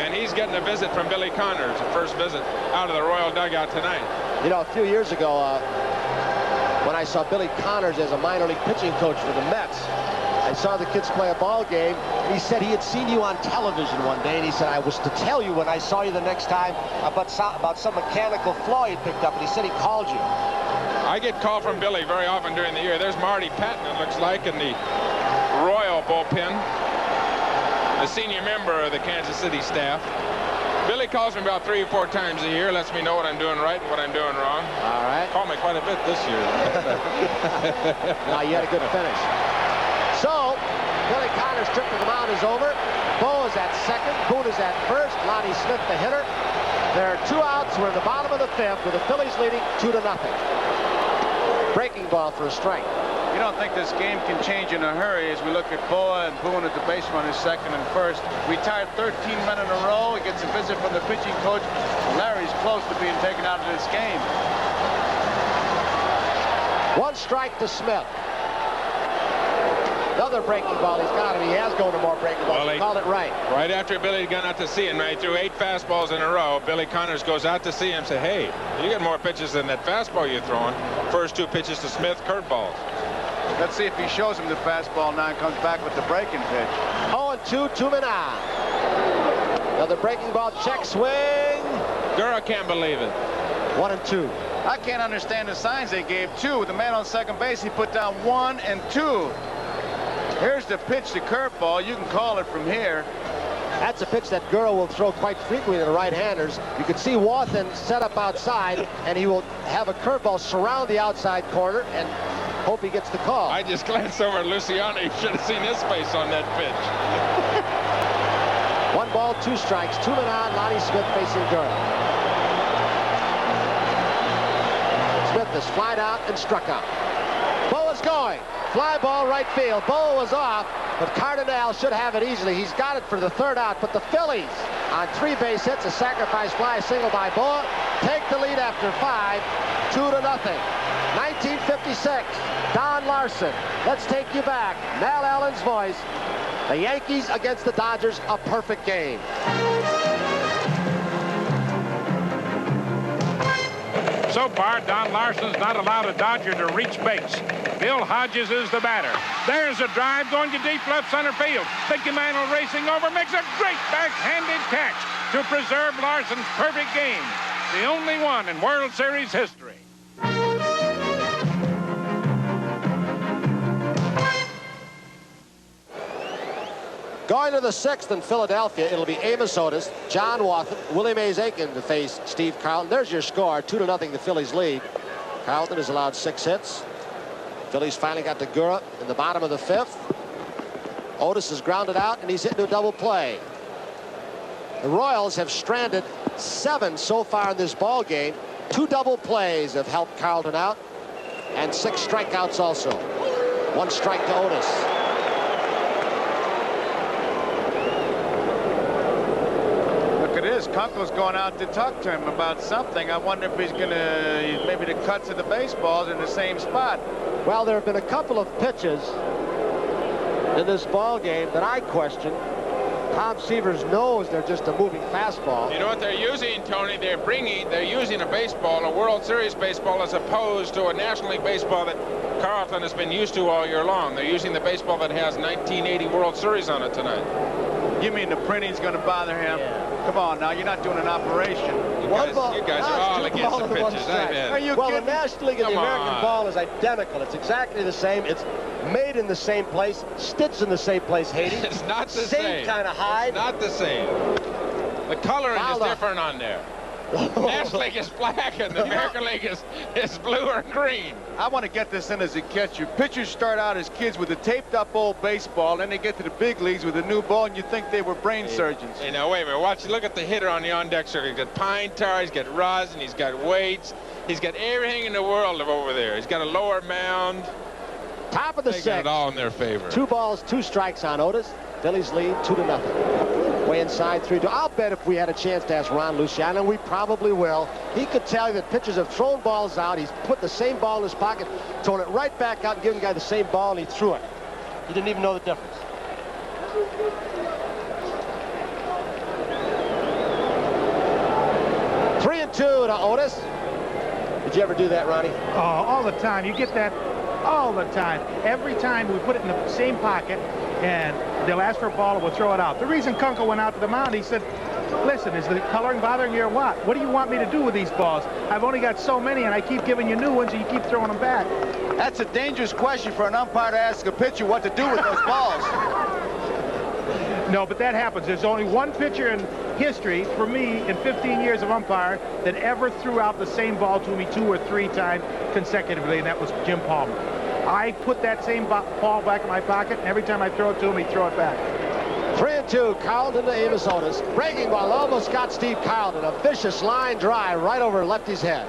and he's getting a visit from Billy Connors, the first visit out of the Royal dugout tonight. You know, a few years ago, when I saw Billy Connors as a minor league pitching coach for the Mets, I saw the kids play a ball game, and he said he had seen you on television one day, and he said, I was to tell you when I saw you the next time about some mechanical flaw you picked up, and he said he called you. I get called from Billy very often during the year. There's Marty Patton, it looks like, in the Royal bullpen, the senior member of the Kansas City staff. Billy calls me about 3 or 4 times a year, lets me know what I'm doing right and what I'm doing wrong. All right. Called me quite a bit this year. Now, you had a good finish. So, Billy Connors' trip to the mound is over. Bo is at second. Boone is at first. Lonnie Smith, the hitter. There are 2 outs. We're in the bottom of the 5th with the Phillies leading 2-0. Breaking ball for a strike. You don't think this game can change in a hurry as we look at Boa and Boone at the base runners second and first. Retired 13 men in a row. He gets a visit from the pitching coach. Larry's close to being taken out of this game. 1 strike to Smith. Another breaking ball. He's got him. He has gone to more breaking balls. He called it right. Right after Billy had gone out to see him, he threw 8 fastballs in a row. Billy Connors goes out to see him and says, hey, you got more pitches than that fastball you're throwing. First 2 pitches to Smith, curveballs. Let's see if he shows him the fastball now and comes back with the breaking pitch. 0-2, 2 men on. Another breaking ball, check swing. Gura can't believe it. 1-2. I can't understand the signs they gave, too. With the man on second base, he put down 1 and 2. Here's the pitch, the curveball. You can call it from here. That's a pitch that Gura will throw quite frequently to the right-handers. You can see Wathan set up outside, and he will have a curveball surround the outside corner and hope he gets the call. I just glanced over at Luciano. You should have seen his face on that pitch. 1 ball, 2 strikes, 2 men on. Lonnie Smith facing Gura. Smith is flied out and struck out. Bo is going. Fly ball right field. Bo was off, but Cardinale should have it easily. He's got it for the 3rd out, but the Phillies on 3 base hits, a sacrifice fly, a single by Bo, take the lead after 5, 2-0. 1956, Don Larson. Let's take you back. Mal Allen's voice. The Yankees against the Dodgers, a perfect game. So far, Don Larson's not allowed a Dodger to reach base. Bill Hodges is the batter. There's a drive going to deep left center field. Mickey Mantle racing over, makes a great backhanded catch to preserve Larson's perfect game. The only one in World Series history. Going to the 6th in Philadelphia, it'll be Amos Otis, John Wathan, Willie Mays Aiken to face Steve Carlton. There's your score, 2-0, the Phillies lead. Carlton has allowed 6 hits. Phillies finally got to Gura in the bottom of the 5th. Otis is grounded out, and he's hit into a double play. The Royals have stranded 7 so far in this ball game. 2 double plays have helped Carlton out, and 6 strikeouts also. 1 strike to Otis. Look at this. Kunkel's going out to talk to him about something. I wonder if he's going to, maybe the cuts of the baseballs in the same spot. Well, there have been a couple of pitches in this ball game that I question. Tom Seaver's knows they're just a moving fastball. You know what they're using, Tony? They're using a baseball, a World Series baseball, as opposed to a National League baseball that Carlton has been used to all year long. They're using the baseball that has 1980 World Series on it tonight. You mean the printing's going to bother him? Yeah. Come on now, you're not doing an operation. You guys are all against the pitches. Are you well, kidding? the National League and the American ball is identical. It's exactly the same. It's made in the same place, stitched in the same place, Haiti. It's not the same. Same kind of hide. It's not the same. The coloring is different on there. The National League is black and the American League is blue or green. I want to get this in as a catcher. Pitchers start out as kids with a taped up old baseball, then they get to the big leagues with a new ball, and you think they were brain surgeons. Hey, now wait a minute. Look at the hitter on the on-deck circuit. He's got pine tar, he's got rosin, he's got weights, he's got everything in the world over there. He's got a lower mound. Top of the 6th. They got it all in their favor. 2 balls, 2 strikes on Otis. Phillies lead 2-0. Way inside 3-2. I'll bet if we had a chance to ask Ron Luciano, and we probably will, he could tell you that pitchers have thrown balls out. He's put the same ball in his pocket, thrown it right back out, and given the guy the same ball, and he threw it. He didn't even know the difference. Three and 2 to Otis. Did you ever do that, Ronnie? Oh, all the time. You get that all the time. Every time we put it in the same pocket, and they'll ask for a ball and we'll throw it out. The reason Kunkel went out to the mound, he said, listen, is the coloring bothering you or what? What do you want me to do with these balls? I've only got so many, and I keep giving you new ones, and you keep throwing them back. That's a dangerous question for an umpire to ask a pitcher what to do with those balls. No, but that happens. There's only one pitcher in history, for me, in 15 years of umpire, that ever threw out the same ball to me 2 or 3 times consecutively, and that was Jim Palmer. I put that same ball back in my pocket, and every time I throw it to him, he'd throw it back. 3 and 2, Carlton to Amos Otis. Breaking ball almost got Steve Carlton. A vicious line drive right over lefty's head.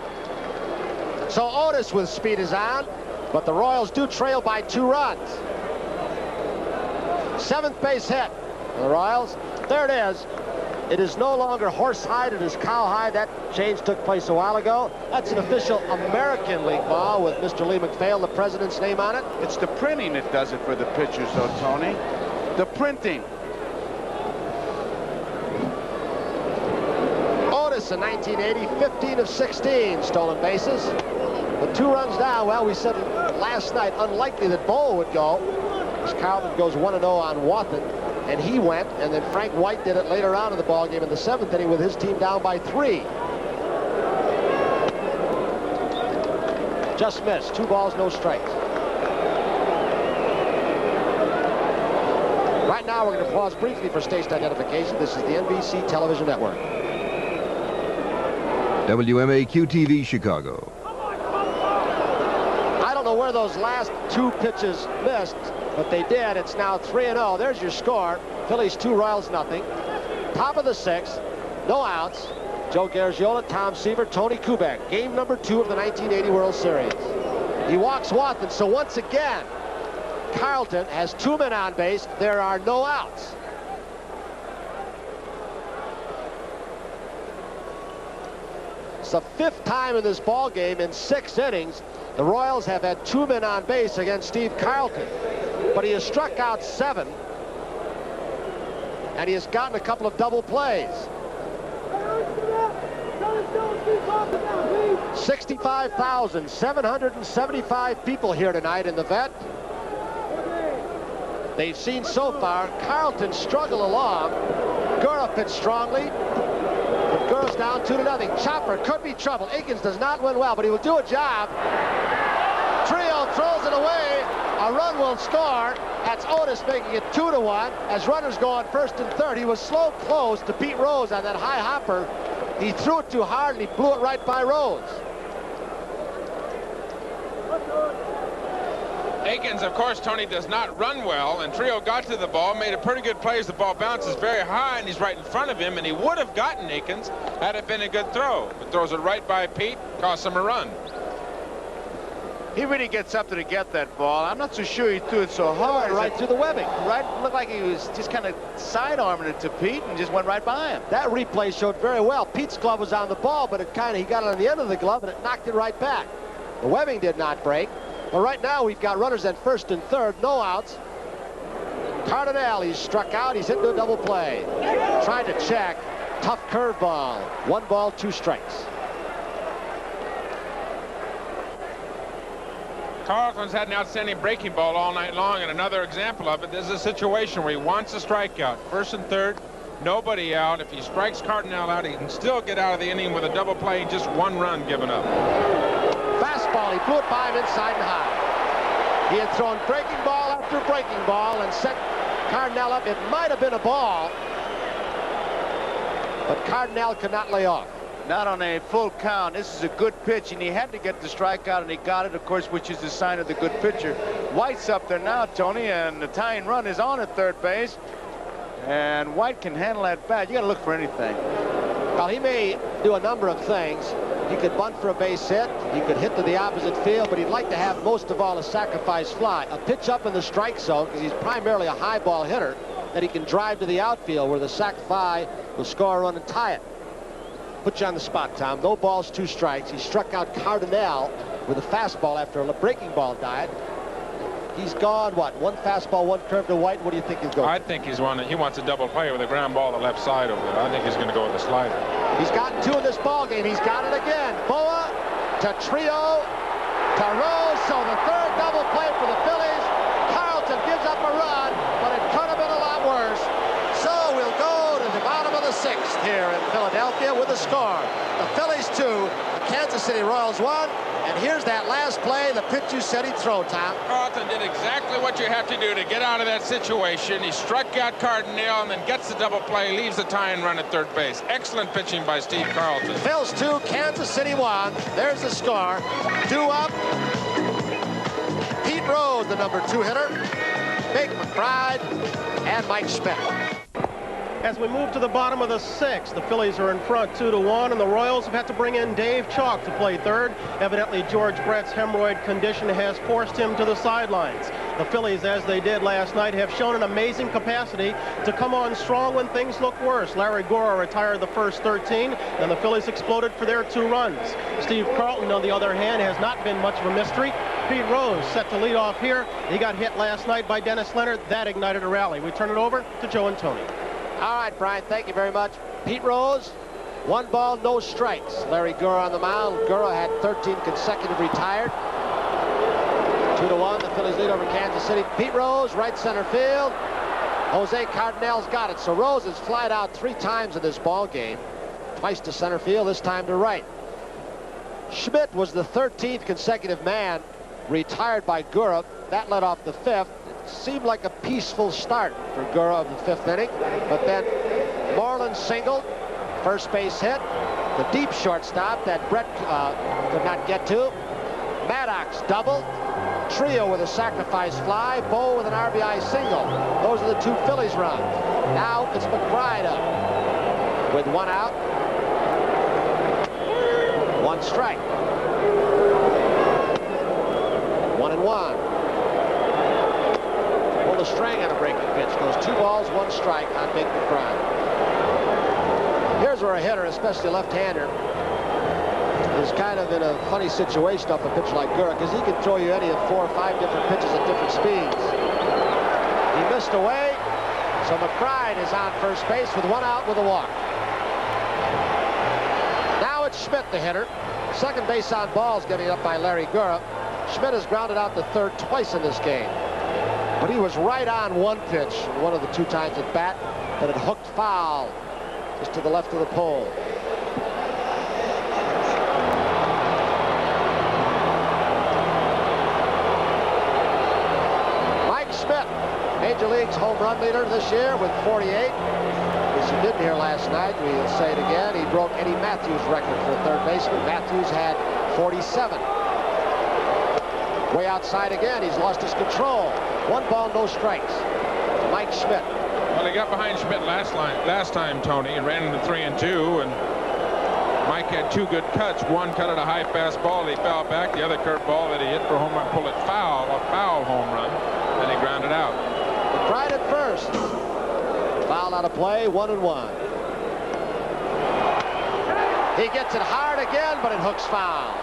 So Otis with speed is on, but the Royals do trail by 2 runs. 7th base hit for the Royals. There it is. It is no longer horsehide, it is cowhide. That change took place a while ago. That's an official American League ball with Mr. Lee McPhail, the president's name on it. It's the printing that does it for the pitchers, though, Tony. The printing. Otis in 1980, 15 of 16 stolen bases. With 2 runs down, well, we said last night, unlikely that Boa would go, as Carlton goes 1-0 on Wathan, and he went, and then Frank White did it later on in the ballgame in the 7th inning with his team down by 3. Just missed. 2 balls, no strikes. Right now, we're going to pause briefly for station identification. This is the NBC Television Network. WMAQ-TV, Chicago. I don't know where those last 2 pitches missed, but they did. It's now 3-0. There's your score. Phillies 2, Royals nothing. Top of the 6th, no outs. Joe Garagiola, Tom Seaver, Tony Kubek. Game number 2 of the 1980 World Series. He walks Wathan, so once again, Carlton has 2 men on base. There are no outs. It's the 5th time in this ball game in 6 innings the Royals have had 2 men on base against Steve Carlton, but he has struck out 7, and he has gotten a couple of double plays. 65,775 people here tonight in the vet. They've seen so far Carlton struggle along. Gura pitched strongly, but Gura's down 2-0. Chopper could be trouble. Akins does not win well, but he will do a job. Trio throws it away. A run will score. That's Otis making it 2-1 as runners go on 1st and 3rd. He was slow close to Pete Rose on that high hopper. He threw it too hard and he blew it right by Rose. Akins, of course, Tony, does not run well, and Trio got to the ball, made a pretty good play as the ball bounces very high, and he's right in front of him, and he would have gotten Akins had it been a good throw. But throws it right by Pete, costs him a run. He really gets up to get that ball. I'm not so sure he threw it so hard. Right through the webbing. Right, looked like he was just kind of side-arming it to Pete and just went right by him. That replay showed very well. Pete's glove was on the ball, but he got it on the end of the glove, and it knocked it right back. The webbing did not break. But right now, we've got runners at 1st and 3rd, no outs. Cardinale, he's struck out. He's into a double play. Tried to check. Tough curveball. 1 ball, 2 strikes. Carlton's had an outstanding breaking ball all night long, and another example of it. There's a situation where he wants a strikeout. 1st and 3rd, nobody out. If he strikes Cardinale out, he can still get out of the inning with a double play, just 1 run given up. Fastball, he blew it by him inside and high. He had thrown breaking ball after breaking ball and set Cardinale up. It might have been a ball, but Cardinale could not lay off. Not on a full count. This is a good pitch, and he had to get the strikeout, and he got it, of course, which is a sign of the good pitcher. White's up there now, Tony, and the tying run is on at 3rd base. And White can handle that bat. You got to look for anything. Well, he may do a number of things. He could bunt for a base hit. He could hit to the opposite field, but he'd like to have most of all a sacrifice fly. A pitch up in the strike zone, because he's primarily a high ball hitter, that he can drive to the outfield where the sac fly will score a run and tie it. Put you on the spot, Tom. No balls, 2 strikes. He struck out Cardinale with a fastball after a breaking ball died. He's gone, what, 1 fastball, 1 curve to White. What do you think he's going? I think he wants a double play with a ground ball to the left side over there. I think he's going to go with a slider. He's gotten 2 in this ball game. He's got it again. Boa to Trio to Rose. So the 3rd double play for the Phillies. Carlton gives up a run, but it could have been a lot worse. So we'll go to the bottom of the 6th here in Philadelphia with a score. The Phillies 2, the Kansas City Royals 1. And here's that last play, the pitch you said he'd throw, Tom. Carlton did exactly what you have to do to get out of that situation. He struck out Cardinale and then gets the double play, leaves the tying run at 3rd base. Excellent pitching by Steve Carlton. Phil's 2, Kansas City 1. There's the score. 2 up. Pete Rose, the number 2 hitter. Big McBride and Mike Schmidt. As we move to the bottom of the 6th, the Phillies are in front 2-1, and the Royals have had to bring in Dave Chalk to play 3rd. Evidently, George Brett's hemorrhoid condition has forced him to the sidelines. The Phillies, as they did last night, have shown an amazing capacity to come on strong when things look worse. Larry Gura retired the first 13, and the Phillies exploded for their 2 runs. Steve Carlton, on the other hand, has not been much of a mystery. Pete Rose set to lead off here. He got hit last night by Dennis Leonard. That ignited a rally. We turn it over to Joe and Tony. All right, Brian, thank you very much. Pete Rose, 1 ball, no strikes. Larry Gura on the mound. Gura had 13 consecutive retired. 2 2-1, the Phillies lead over Kansas City. Pete Rose, right center field. Jose Cardenal's got it. So Rose has flied out 3 times in this ball game. Twice to center field, this time to right. Schmidt was the 13th consecutive man retired by Gura. That led off the 5th. It seemed like a peaceful start for Gura of the 5th inning. But then Moreland singled, first base hit. The deep shortstop that Brett could not get to. Maddox double. Trio with a sacrifice fly. Bo with an RBI single. Those are the 2 Phillies runs. Now it's McBride up with 1 out. 1 strike. 1-1. Pull the string on a breaking pitch. Goes 2 balls, 1 strike on Big McBride. Here's where a hitter, especially a left-hander, is kind of in a funny situation off a pitch like Gura, because he can throw you any of 4 or 5 different pitches at different speeds. He missed away, so McBride is on first base with 1 out with a walk. Now it's Schmidt, the hitter. Second base on balls getting up by Larry Gura. Schmidt has grounded out the 3rd twice in this game. But he was right on 1 pitch, one of the 2 times at bat, but it hooked foul just to the left of the pole. Mike Schmidt, Major League's home run leader this year with 48. As you didn't hear last night, we'll say it again, he broke Eddie Matthews' record for the 3rd baseman. Matthews had 47. Way outside again, he's lost his control. 1 ball, no strikes to Mike Schmidt. Well, he got behind Schmidt last time, Tony, and ran into 3 and 2, and Mike had 2 good cuts. One cut at a high fastball, he fell back. The other curveball that he hit for home run, pulled it foul, a foul home run, and he grounded out. McBride at first. Foul out of play, 1-1. He gets it hard again, but it hooks foul.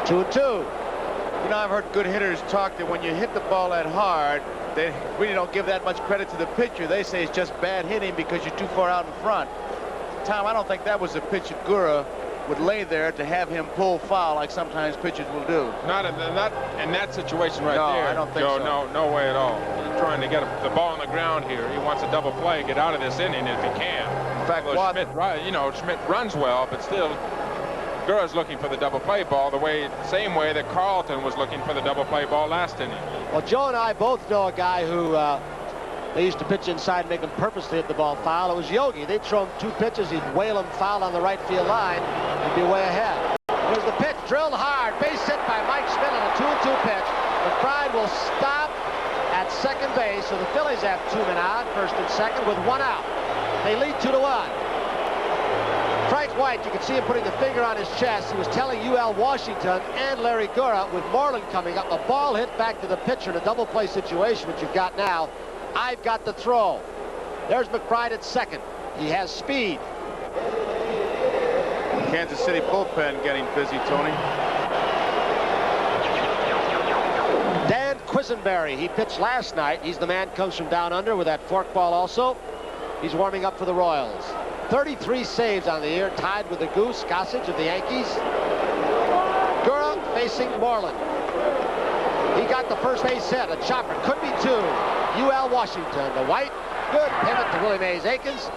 2-2. You know, I've heard good hitters talk that when you hit the ball that hard, they really don't give that much credit to the pitcher. They say it's just bad hitting because you're too far out in front. Tom, I don't think that was the pitch that Gura would lay there to have him pull foul like sometimes pitchers will do. Not in that situation right no, there. I don't think Joe, so. No way at all. He's trying to get the ball on the ground here. He wants a double play, get out of this inning if he can. In fact, Schmidt runs well, but still, Gura's looking for the double play ball same way that Carlton was looking for the double play ball last inning. Well, Joe and I both know a guy who they used to pitch inside and make him purposely hit the ball foul. It was Yogi. They'd throw him 2 pitches, he'd whale him foul on the right field line. He'd be way ahead. Here's the pitch, drilled hard, base hit by Mike Schmidt on a 2-2 pitch. McBride will stop at second base, so the Phillies have 2 men out, first and second, with 1 out. They lead 2-1. Frank White, you can see him putting the finger on his chest. He was telling UL Washington and Larry Gura, with Moreland coming up, a ball hit back to the pitcher in a double play situation, which you've got now. I've got the throw. There's McBride at second. He has speed. Kansas City bullpen getting busy, Tony. Dan Quisenberry, he pitched last night. He's the man, comes from down under with that forkball also. He's warming up for the Royals. 33 saves on the year, tied with the Goose, Gossage of the Yankees. Gura facing Moreland. He got the first base hit, a chopper, could be 2. UL Washington, the White, good pivot to Willie Mays Aikens.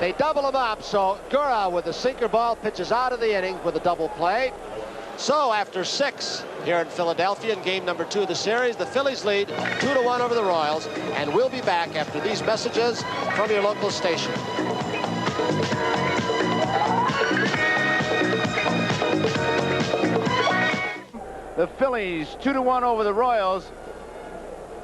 They double him up, so Gura with the sinker ball pitches out of the inning with a double play. So after 6 here in Philadelphia in game number 2 of the series, the Phillies lead 2-1 over the Royals, and we'll be back after these messages from your local station. The Phillies 2-1 over the Royals.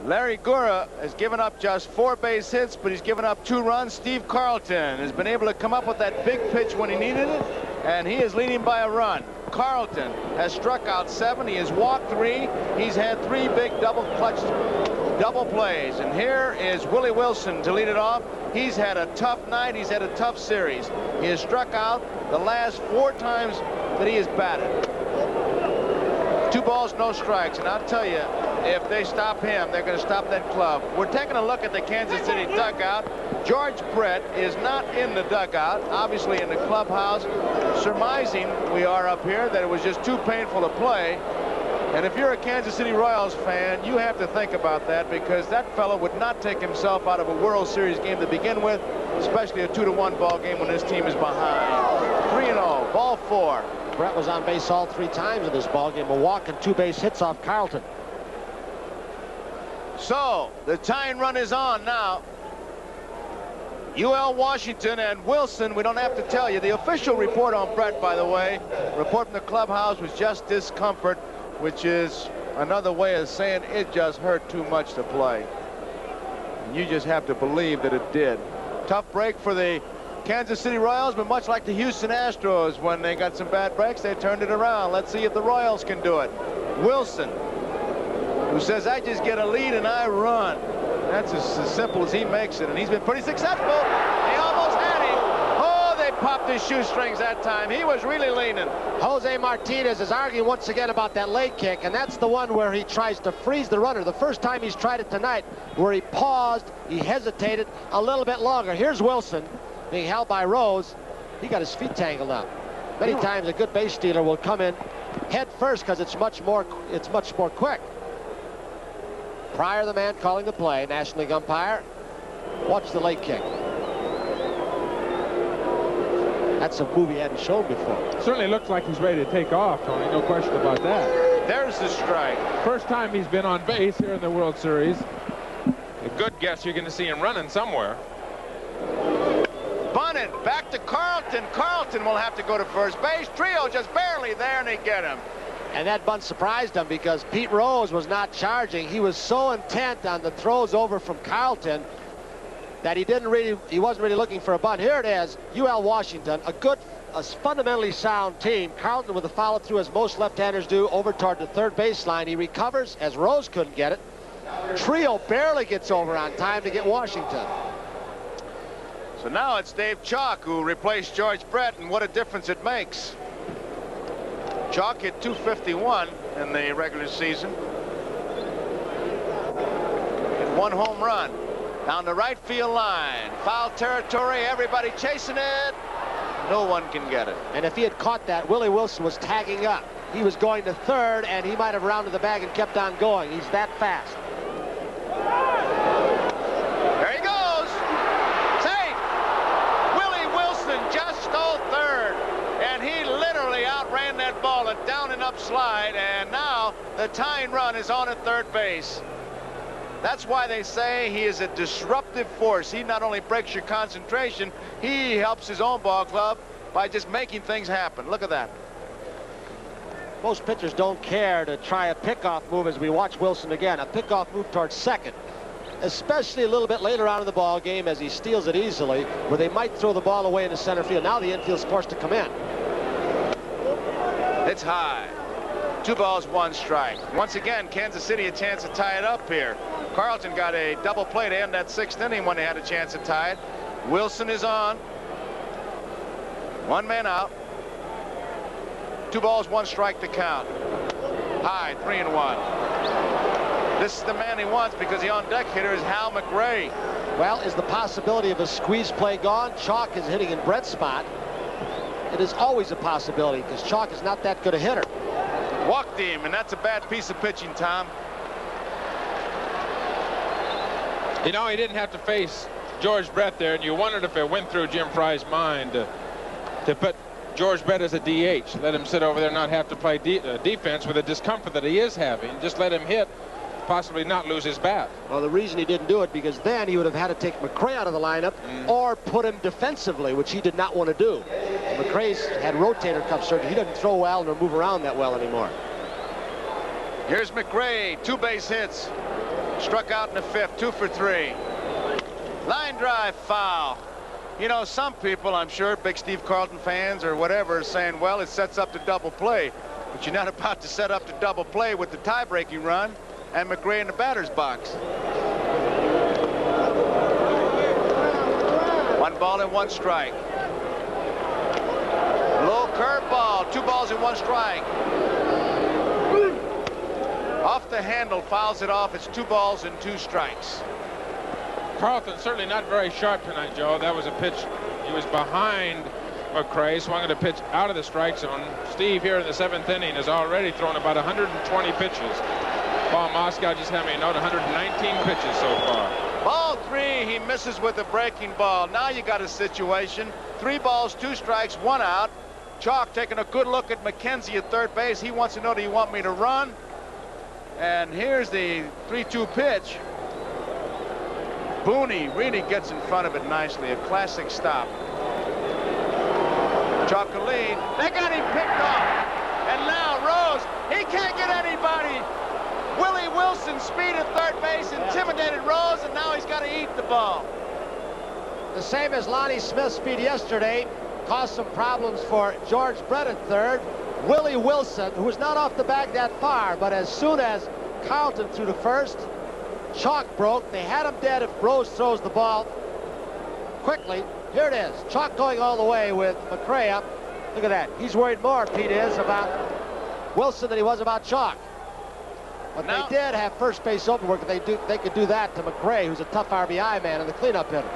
Larry Gura has given up just 4 base hits, but he's given up 2 runs. Steve Carlton has been able to come up with that big pitch when he needed it, and he is leading by a run. Carlton has struck out 7. He has walked 3. He's had 3 big double plays. And here is Willie Wilson to lead it off. He's had a tough night. He's had a tough series. He has struck out the last 4 times that he has batted. 2 balls, no strikes. And I'll tell you, if they stop him, they're going to stop that club. We're taking a look at the Kansas City dugout. George Brett is not in the dugout, obviously in the clubhouse. Surmising, we are up here, that it was just too painful to play. And if you're a Kansas City Royals fan, you have to think about that, because that fellow would not take himself out of a World Series game to begin with, especially a 2-1 ball game when his team is behind. 3-0, ball 4. Brett was on base all 3 times in this ball game. A walk and 2 base hits off Carlton. So the tying run is on now. UL Washington and Wilson, we don't have to tell you. The official report on Brett, by the way, report from the clubhouse, was just discomfort, which is another way of saying it just hurt too much to play. And you just have to believe that it did. Tough break for the Kansas City Royals, but much like the Houston Astros, when they got some bad breaks, they turned it around. Let's see if the Royals can do it. Wilson, who says, I just get a lead and I run. That's as simple as he makes it, and he's been pretty successful. He almost had him. Oh, they popped his shoestrings that time. He was really leaning. Jose Martinez is arguing once again about that leg kick, and that's the one where he tries to freeze the runner. The first time he's tried it tonight, where he paused, he hesitated a little bit longer. Here's Wilson being held by Rose. He got his feet tangled up. Many times a good base stealer will come in head first because it's much more quick. Pryor, the man calling the play, National League umpire. Watch the leg kick. That's a move he hadn't shown before. Certainly looks like he's ready to take off, Tony. No question about that. There's the strike. First time he's been on base here in the World Series. A good guess you're going to see him running somewhere. Bunted back to Carlton. Carlton will have to go to first base. Trio just barely there, and they get him. And that bunt surprised him because Pete Rose was not charging. He was so intent on the throws over from Carlton that he wasn't really looking for a bunt. Here it is, UL Washington, a fundamentally sound team. Carlton with a follow through, as most left-handers do, over toward the third baseline. He recovers as Rose couldn't get it. Trio barely gets over on time to get Washington. So now it's Dave Chalk who replaced George Brett, and what a difference it makes. Chalk hit .251 in the regular season. Hit 1 home run down the right field line. Foul territory, everybody chasing it. No one can get it. And if he had caught that, Willie Wilson was tagging up. He was going to third, and he might have rounded the bag and kept on going. He's that fast. There he goes. Safe. Willie Wilson just stole third. And he literally outran that ball, a down and up slide, and now the tying run is on at third base. That's why they say he is a disruptive force. He not only breaks your concentration, he helps his own ball club by just making things happen. Look at that. Most pitchers don't care to try a pickoff move, as we watch Wilson again. A pickoff move towards second, especially a little bit later on in the ball game as he steals it easily, where they might throw the ball away into center field. Now the infield's forced to come in. It's high. 2 balls, 1 strike. Once again, Kansas City a chance to tie it up here. Carlton got a double play to end that 6th inning when they had a chance to tie it. Wilson is on. 1 man out. 2 balls, 1 strike to count. High, 3-1. This is the man he wants because the on-deck hitter is Hal McRae. Well, is the possibility of a squeeze play gone? Chalk is hitting in Brett's spot. It is always a possibility because Chalk is not that good a hitter. Walked him, and that's a bad piece of pitching, Tom. You know, he didn't have to face George Brett there, and you wondered if it went through Jim Fry's mind to put George Brett as a DH. Let him sit over there and not have to play defense with the discomfort that he is having. Just let him hit, possibly not lose his bat. Well, the reason he didn't do it, because then he would have had to take McRae out of the lineup or put him defensively, which he did not want to do. McRae's had rotator cuff surgery. He doesn't throw well or move around that well anymore. Here's McRae, 2 base hits. Struck out in the 5th, 2 for 3. Line drive, foul. You know, some people, I'm sure, big Steve Carlton fans or whatever, are saying, well, it sets up to double play. But you're not about to set up to double play with the tie-breaking run and McRae in the batter's box. 1 ball and 1 strike. Low curveball, 2 balls and 1 strike. Off the handle, fouls it off. It's 2 balls and 2 strikes. Carlton certainly not very sharp tonight, Joe. That was a pitch. He was behind McRae swung at a pitch out of the strike zone. Steve here in the 7th inning has already thrown about 120 pitches. Paul Moscow just had me a note, 119 pitches so far. Ball 3, he misses with a breaking ball. Now you got a situation. 3 balls, 2 strikes, 1 out. Chalk taking a good look at McKenzie at third base. He wants to know, do you want me to run? And here's the 3-2 pitch. Booney really gets in front of it nicely. A classic stop. Chalk a lead. They got him picked off. And now Rose, he can't get anybody. Willie Wilson, speed at third base, intimidated Rose, and now he's got to eat the ball. The same as Lonnie Smith's speed yesterday caused some problems for George Brett at third. Willie Wilson, who was not off the bag that far, but as soon as Carlton threw to first, Chalk broke. They had him dead if Rose throws the ball quickly. Here it is. Chalk going all the way with McRae up. Look at that. He's worried more, Pete is, about Wilson than he was about Chalk. But now, they did have first base open work. They could do that to McRae, who's a tough RBI man and the cleanup hitter.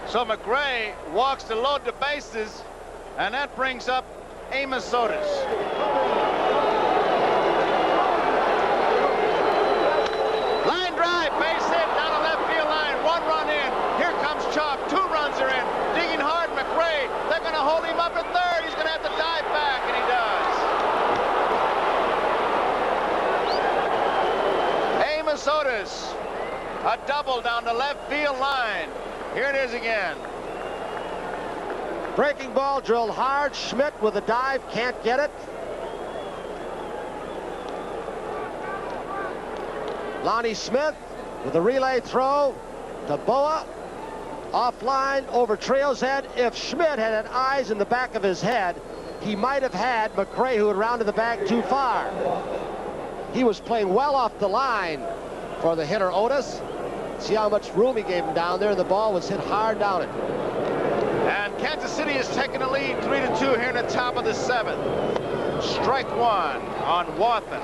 So McRae walks to load the bases, and that brings up Amos Otis. Line drive, base hit down the left field line. 1 run in. Here comes Chalk. 2 runs are in. Digging hard, McRae. They're going to hold him up at third. He's going to have to dive back, and he does. Amos Otis, a double down the left field line. Here it is again. Breaking ball drilled hard. Schmidt with a dive, can't get it. Lonnie Smith with a relay throw to Boa. Offline over Treo's head. If Schmidt had eyes in the back of his head, he might have had McRae, who had rounded the bag too far. He was playing well off the line for the hitter Otis. See how much room he gave him down there, and the ball was hit hard down it. And Kansas City has taken a lead 3-2 here in the top of the 7th. Strike 1 on Wathan.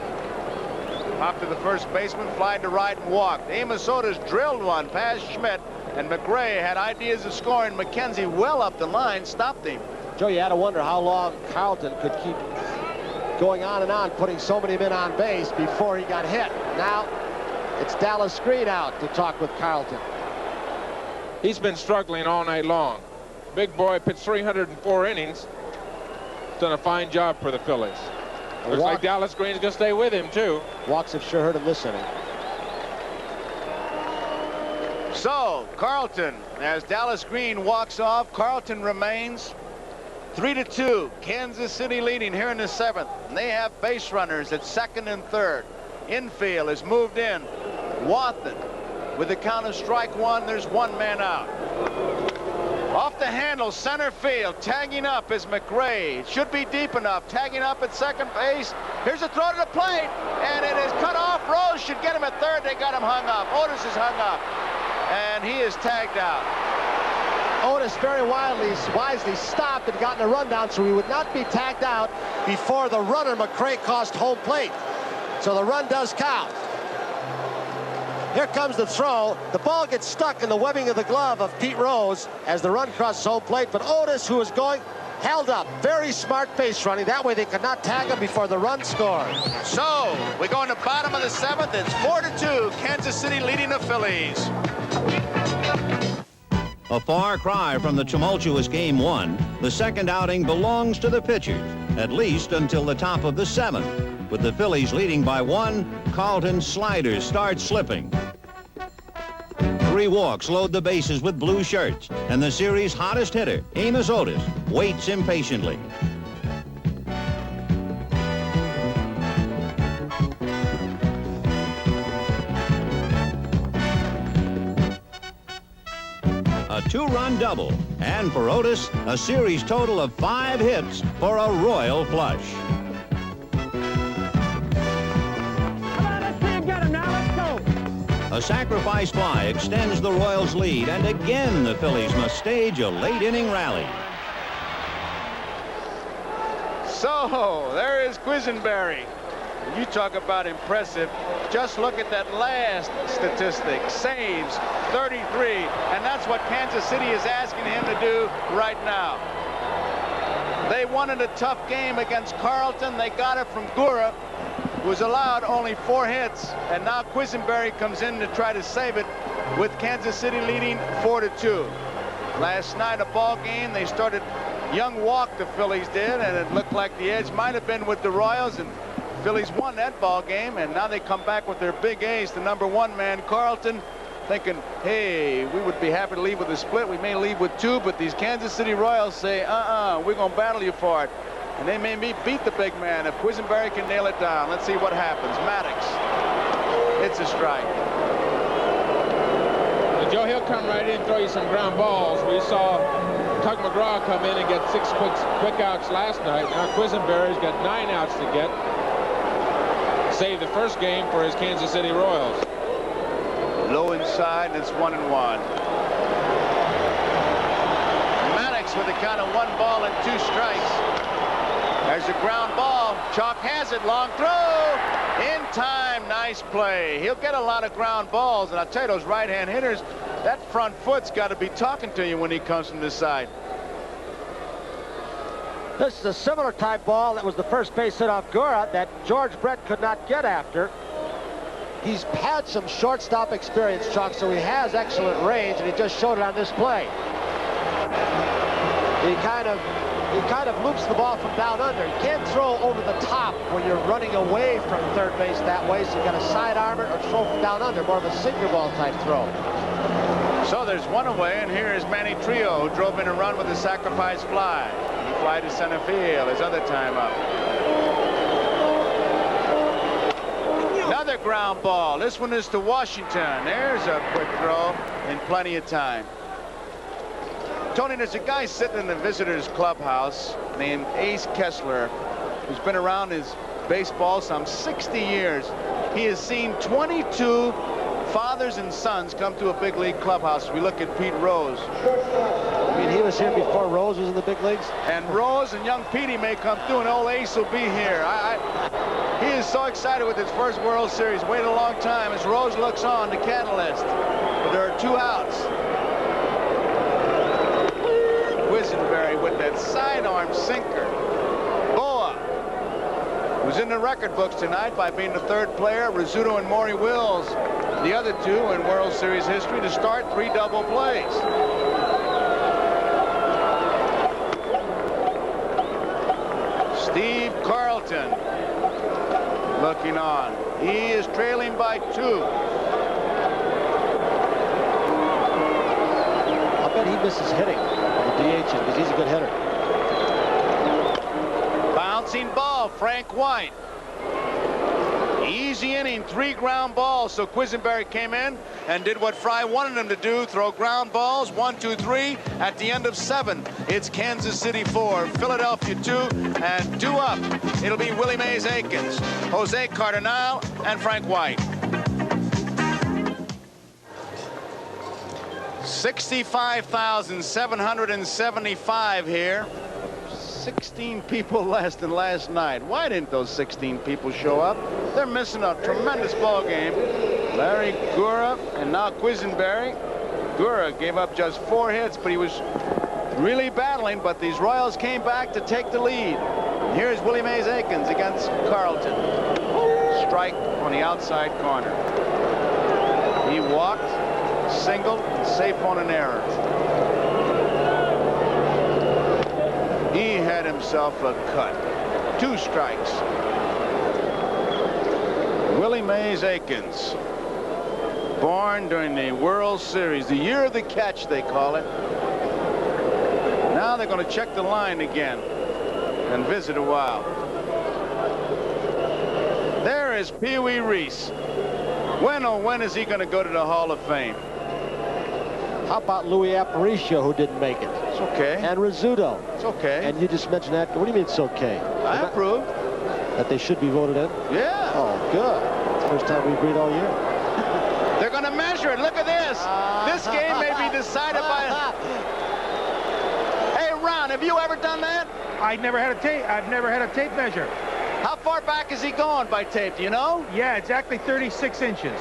Popped to the first baseman, flied to right and walked. Amos Otis drilled one past Schmidt, and McRae had ideas of scoring. McKenzie well up the line, stopped him. Joe, you had to wonder how long Carlton could keep going on and on, putting so many men on base before he got hit. Now, it's Dallas Green out to talk with Carlton. He's been struggling all night long. Big boy pitched 304 innings. Done a fine job for the Phillies. Looks like Dallas Green's going to stay with him, too. Walks have sure hurt him this inning. So, Carlton, as Dallas Green walks off, Carlton remains 3-2. Kansas City leading here in the 7th. And they have base runners at 2nd and 3rd. Infield is moved in. Wathan with the count of strike 1. There's 1 man out. Off the handle, center field. Tagging up is McRae. It should be deep enough. Tagging up at second base. Here's a throw to the plate, and it is cut off. Rose should get him at third. They got him hung up. Otis is hung up, and he is tagged out. Otis very wisely stopped and gotten a run down, so he would not be tagged out before the runner McRae crossed home plate. So the run does count. Here comes the throw. The ball gets stuck in the webbing of the glove of Pete Rose as the run crosses home plate, but Otis, who is going, held up. Very smart base running. That way they could not tag him before the run scored. So we go in the bottom of the 7th. It's 4-2. Kansas City leading the Phillies. A far cry from the tumultuous Game 1, the second outing belongs to the pitchers, at least until the top of the 7th. With the Phillies leading by 1, Carlton's sliders start slipping. 3 walks load the bases with blue shirts, and the series' hottest hitter, Amos Otis, waits impatiently. A 2-run double, and for Otis, a series total of 5 hits for a royal flush. A sacrifice fly extends the Royals' lead, and again the Phillies must stage a late-inning rally. So, there is Quisenberry. You talk about impressive. Just look at that last statistic. Saves, 33. And that's what Kansas City is asking him to do right now. They wanted a tough game against Carlton. They got it from Gura, who was allowed only 4 hits. And now Quisenberry comes in to try to save it with Kansas City leading 4-2. Last night, a ball game, they started young walk, the Phillies did, and it looked like the edge might have been with the Royals, and Phillies won that ball game, and now they come back with their big ace, the #1 man, Carlton, thinking, hey, we would be happy to leave with a split. We may leave with 2, but these Kansas City Royals say, we're going to battle you for it. And they may beat the big man if Quisenberry can nail it down. Let's see what happens. Maddox, it's a strike. Well, Joe, he'll come right in and throw you some ground balls. We saw Tug McGraw come in and get 6 quick outs last night. Now Quisenberry's got 9 outs to get. Saved the first game for his Kansas City Royals. Low inside, and it's 1-1. Maddox with a count of 1 ball and 2 strikes. There's a ground ball. Chalk has it. Long throw. In time. Nice play. He'll get a lot of ground balls, and I'll tell you, those right-hand hitters, that front foot's got to be talking to you when he comes from this side. This is a similar type ball that was the first base hit off Gura that George Brett could not get after. He's had some shortstop experience, Chuck, so he has excellent range, and he just showed it on this play. He kind of loops the ball from down under. You can't throw over the top when you're running away from third base that way, so you got to side arm it or throw from down under, more of a sinker ball type throw. So there's 1 away, and here is Manny Trio, who drove in a run with a sacrifice fly. He fly to center field, his other time up. Another ground ball. This one is to Washington. There's a quick throw in plenty of time. Tony, there's a guy sitting in the visitors clubhouse named Ace Kessler, who's been around his baseball some 60 years. He has seen 22 fathers and sons come to a big league clubhouse. We look at Pete Rose. I mean, he was here before Rose was in the big leagues? And Rose and young Petey may come through, and old Ace will be here. He is so excited with his first World Series. Waited a long time as Rose looks on, the catalyst. But there are 2 outs. Quisenberry with that sidearm sinker. Boa, who's in the record books tonight by being the 3rd player, Rizzuto and Maury Wills, the other 2 in World Series history to start 3 double plays. Steve Carlton looking on. He is trailing by 2. I bet he misses hitting on the DH because he's a good hitter. Bouncing ball, Frank White. Easy inning, 3 ground balls. So Quisenberry came in and did what Fry wanted him to do, throw ground balls, 1, 2, 3. At the end of 7, it's Kansas City 4, Philadelphia 2, and 2 up. It'll be Willie Mays Aikens, Jose Cardinal, and Frank White. 65,775 here. 16 people less than last night. Why didn't those 16 people show up? They're missing a tremendous ball game. Larry Gura and now Quisenberry. Gura gave up just 4 hits, but he was really battling, but these Royals came back to take the lead. Here's Willie Mays Aikens against Carlton. Strike on the outside corner. He walked, singled, safe on an error. He had himself a cut. 2 strikes. Willie Mays Aikens, born during the World Series, the year of the catch, they call it. Now they're going to check the line again and visit a while. There is Pee Wee Reese. When, oh, when is he going to go to the Hall of Fame? How about Louis Aparicio, who didn't make it? It's okay. And Rizzuto. It's okay. And you just mentioned that. What do you mean it's okay? I approve. That they should be voted in? Yeah. Oh, good. It's the first time we agreed all year. They're going to measure it. Look at this. This game may be decided by... Hey, Ron, have you ever done that? I've never had a tape measure. How far back is he going by tape, do you know? Yeah, exactly 36 inches.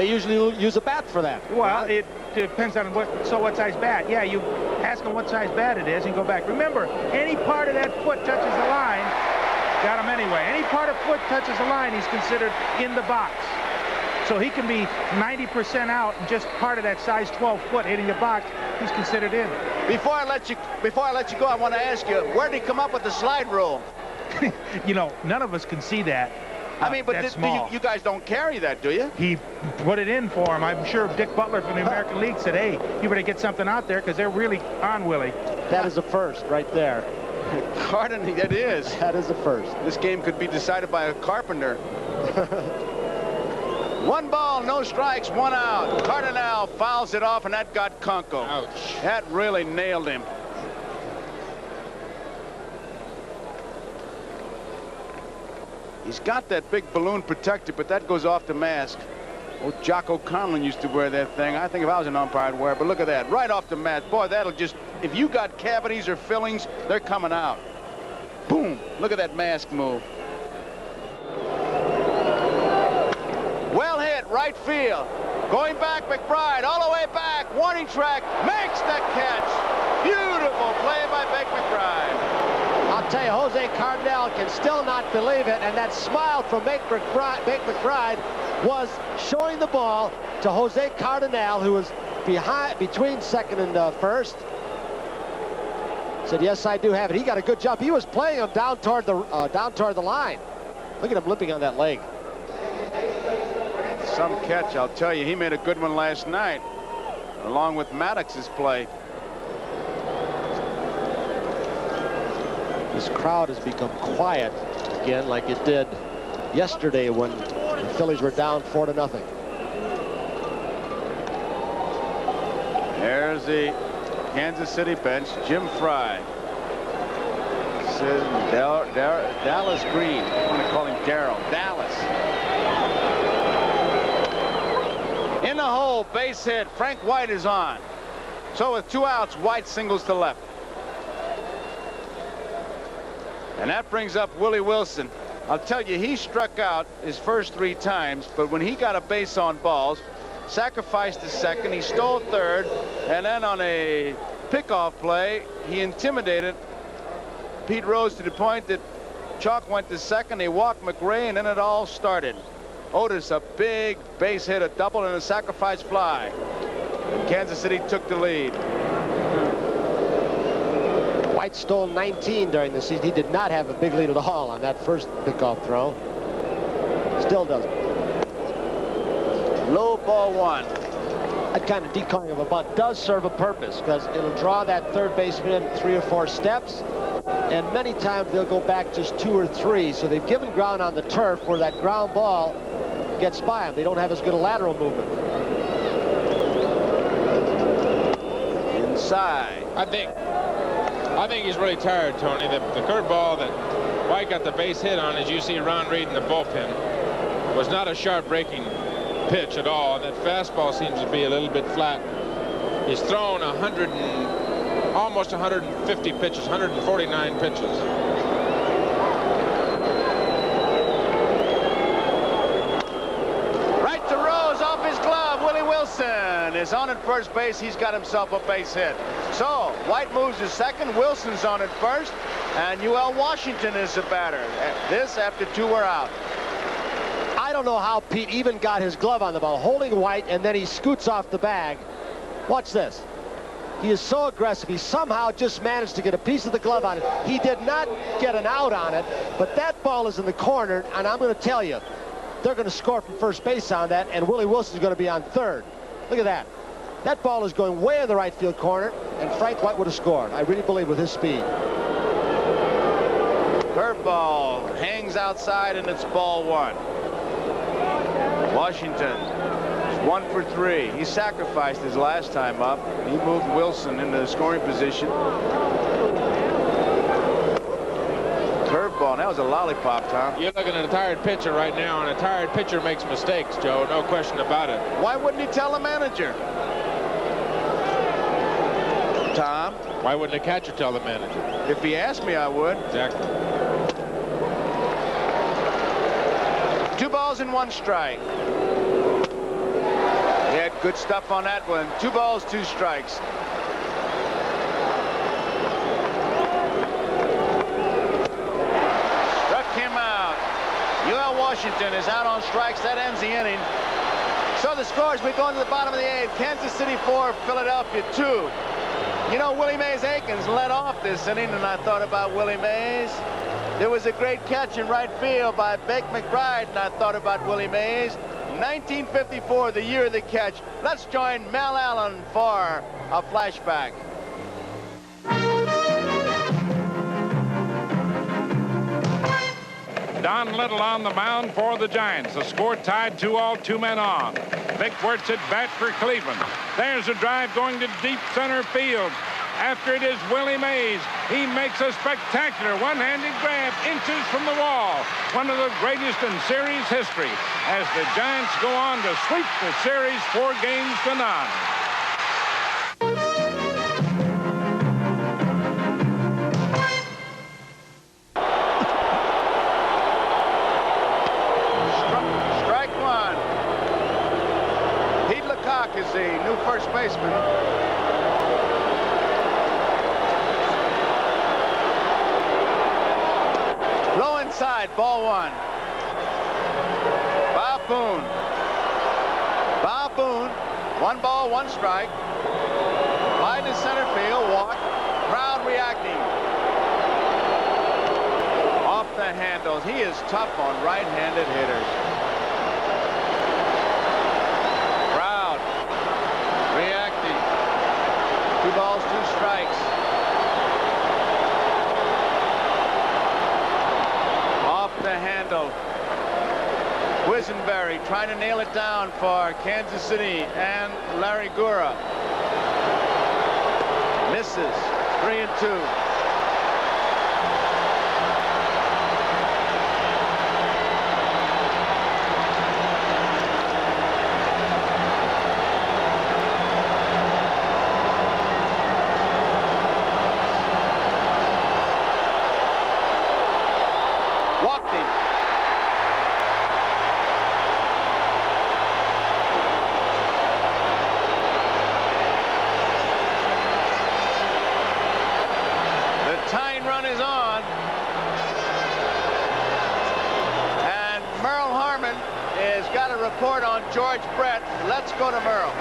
They usually use a bat for that. Well, it depends on what size bat. Yeah, you ask him what size bat it is and go back. Remember, any part of that foot touches the line, got him anyway. Any part of foot touches the line, he's considered in the box. So he can be 90% out and just part of that size 12 foot hitting the box, he's considered in. Before I let you go, I want to ask you, where did he come up with the slide rule? You know, none of us can see that. I mean, but you guys don't carry that, do you? He put it in for him. I'm sure Dick Butler from the American League said, hey, you better get something out there because they're really on Willie. That is a first right there. Carton, that is. That is a first. This game could be decided by a carpenter. 1 ball, no strikes, 1 out. Cardinal fouls it off, and that got Kunkel. Ouch. That really nailed him. He's got that big balloon protector, but that goes off the mask. Oh, Jocko Conlon used to wear that thing. I think if I was an umpire, I'd wear it. But look at that, right off the mask. Boy, that'll just, if you got cavities or fillings, they're coming out. Boom. Look at that mask move. Well hit, right field. Going back, McBride, all the way back. Warning track, makes the catch. Beautiful play by Big McBride. I'll tell you, Jose Cardinal can still not believe it, and that smile from Big McBride was showing the ball to Jose Cardinal, who was between second and first. Said, yes, I do have it. He got a good jump. He was playing him down toward the line. Look at him limping on that leg. Some catch, I'll tell you. He made a good one last night, along with Maddox's play. This crowd has become quiet again, like it did yesterday when the Phillies were down 4-0. There's the Kansas City bench. Jim Fry. Says Dallas Green. I want to call him Darryl. Dallas. In the hole, base hit. Frank White is on. So with 2 outs, White singles to left. And that brings up Willie Wilson. I'll tell you, he struck out his first 3 times, but when he got a base on balls, sacrificed the second, he stole third, and then on a pickoff play, he intimidated Pete Rose to the point that Chalk went to second, they walked McRae, and then it all started. Otis, a big base hit, a double, and a sacrifice fly. And Kansas City took the lead. White stole 19 during the season. He did not have a big lead at all on that first pickoff throw. Still doesn't. Low ball 1. That kind of decoying of a bunt does serve a purpose because it'll draw that third baseman 3 or 4 steps, and many times they'll go back just 2 or 3. So they've given ground on the turf where that ground ball gets by them. They don't have as good a lateral movement. Inside. I think he's really tired, Tony. The curveball that White got the base hit on, as you see Ron Reed in the bullpen, was not a sharp breaking pitch at all. That fastball seems to be a little bit flat. He's thrown almost 150 pitches, 149 pitches. Right to Rose, off his glove. Willie Wilson is on at first base. He's got himself a base hit. So White moves to second. Wilson's on at first, and UL Washington is the batter. This after 2 were out. I don't know how Pete even got his glove on the ball, holding White, and then he scoots off the bag. Watch this. He is so aggressive. He somehow just managed to get a piece of the glove on it. He did not get an out on it, but that ball is in the corner, and I'm going to tell you, they're going to score from first base on that, and Willie Wilson's going to be on third. Look at that. That ball is going way in the right field corner, and Frank White would have scored. I really believe with his speed. Curveball hangs outside, and it's ball 1. Washington is 1 for 3. He sacrificed his last time up. He moved Wilson into the scoring position. Curveball. That was a lollipop, Tom. You're looking at a tired pitcher right now, and a tired pitcher makes mistakes, Joe. No question about it. Why wouldn't he tell the manager? Tom? Why wouldn't a catcher tell the manager? If he asked me, I would. Exactly. 2 balls and 1 strike. Good stuff on that one. 2 balls, 2 strikes. Struck him out. UL Washington is out on strikes. That ends the inning. So the scores, we go into the bottom of the 8th. Kansas City 4, Philadelphia 2. You know, Willie Mays Aikens led off this inning, and I thought about Willie Mays. There was a great catch in right field by Bake McBride, and I thought about Willie Mays. 1954, the year of the catch. Let's join Mel Allen for a flashback. Don Little on the mound for the Giants. The score tied 2-2, 2 men on. Vic Wertz at bat for Cleveland. There's a drive going to deep center field. After it is Willie Mays. He makes a spectacular one-handed grab inches from the wall. One of the greatest in series history as the Giants go on to sweep the series 4-0. Strike one. Pete Lecoq is the new first baseman. Low inside, ball 1. Bob Boone. Bob Boone, 1 ball, 1 strike. Line to center field, walk. Crowd reacting. Off the handles. He is tough on right-handed hitters. Crowd reacting. 2 balls, 2 strikes. The handle. Quisenberry trying to nail it down for Kansas City and Larry Gura. Misses. 3-2. Report on George Brett. Let's go to Merle.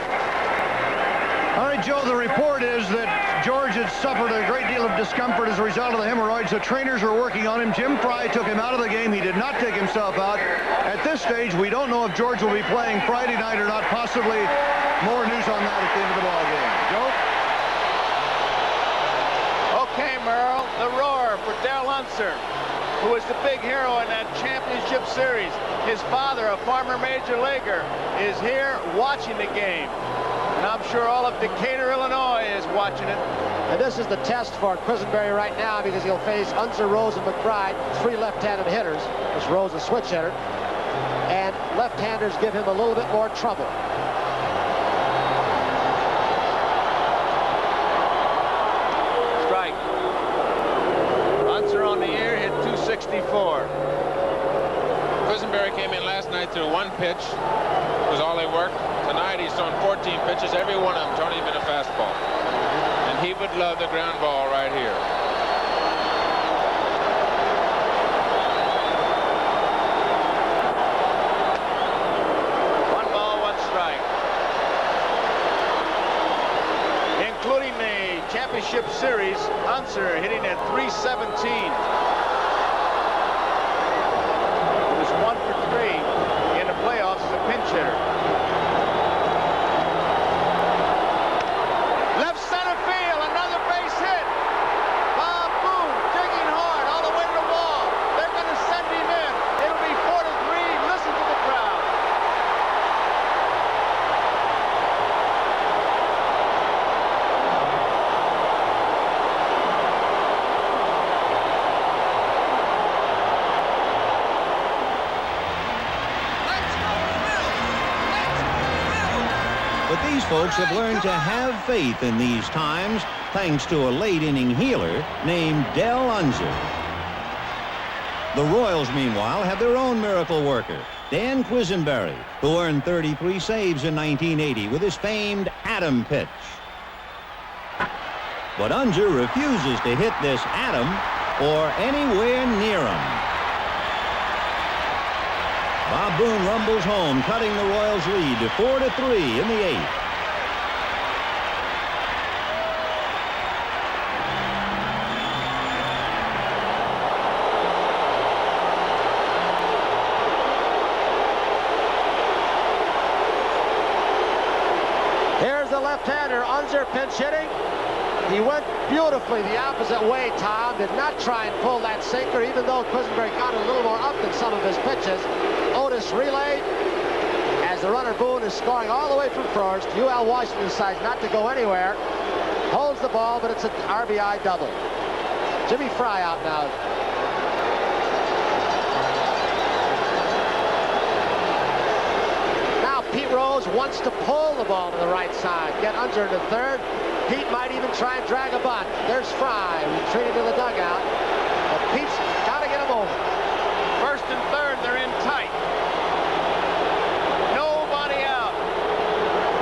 All right, Joe, the report is that George had suffered a great deal of discomfort as a result of the hemorrhoids. The trainers were working on him. Jim Fry took him out of the game. He did not take himself out. At this stage, we don't know if George will be playing Friday night or not. Possibly more news on that at the end of the ball game. Joe? Okay, Merle. The roar for Dale Unser, who was the big hero in that championship series. His father, a former major leaguer, is here watching the game. And I'm sure all of Decatur, Illinois is watching it. And this is the test for Quisenberry right now because he'll face Unser, Rose, and McBride, 3 left-handed hitters. This Rose, a switch hitter. And left-handers give him a little bit more trouble. Strike. Unser on the air hit 264. Quisenberry came in last night through 1 pitch. Was all he worked. Tonight he's thrown 14 pitches. Every one of them turned him in a fastball. And he would love the ground ball right here. One ball, 1 strike. Including the championship series, Unser hitting at 317. 1 for 3 in the playoffs as a pinch hitter. Left center field, another base hit. Bob Boone digging hard all the way to the wall. They're going to send him in. It'll be 4-3. Listen to the crowd. But these folks have learned to have faith in these times thanks to a late-inning healer named Dell Unser. The Royals, meanwhile, have their own miracle worker, Dan Quisenberry, who earned 33 saves in 1980 with his famed Atom pitch. But Unser refuses to hit this Atom or anywhere near him. Bob Boone rumbles home, cutting the Royals' lead to 4-3 in the 8th. Here's the left-hander, Unser pinch hitting. He went beautifully the opposite way, Tom. Did not try and pull that sinker, even though Quisenberry got a little more up than some of his pitches. Otis relayed as the runner Boone is scoring all the way from first. UL Washington decides not to go anywhere. Holds the ball, but it's an RBI double. Jimmy Fry out now. Now Pete Rose wants to pull the ball to the right side. Get Unser into third. Pete might even try and drag a bunt. There's Fry retreating to the dugout. But Pete's got to get him over. First and third, they're in tight. Nobody out.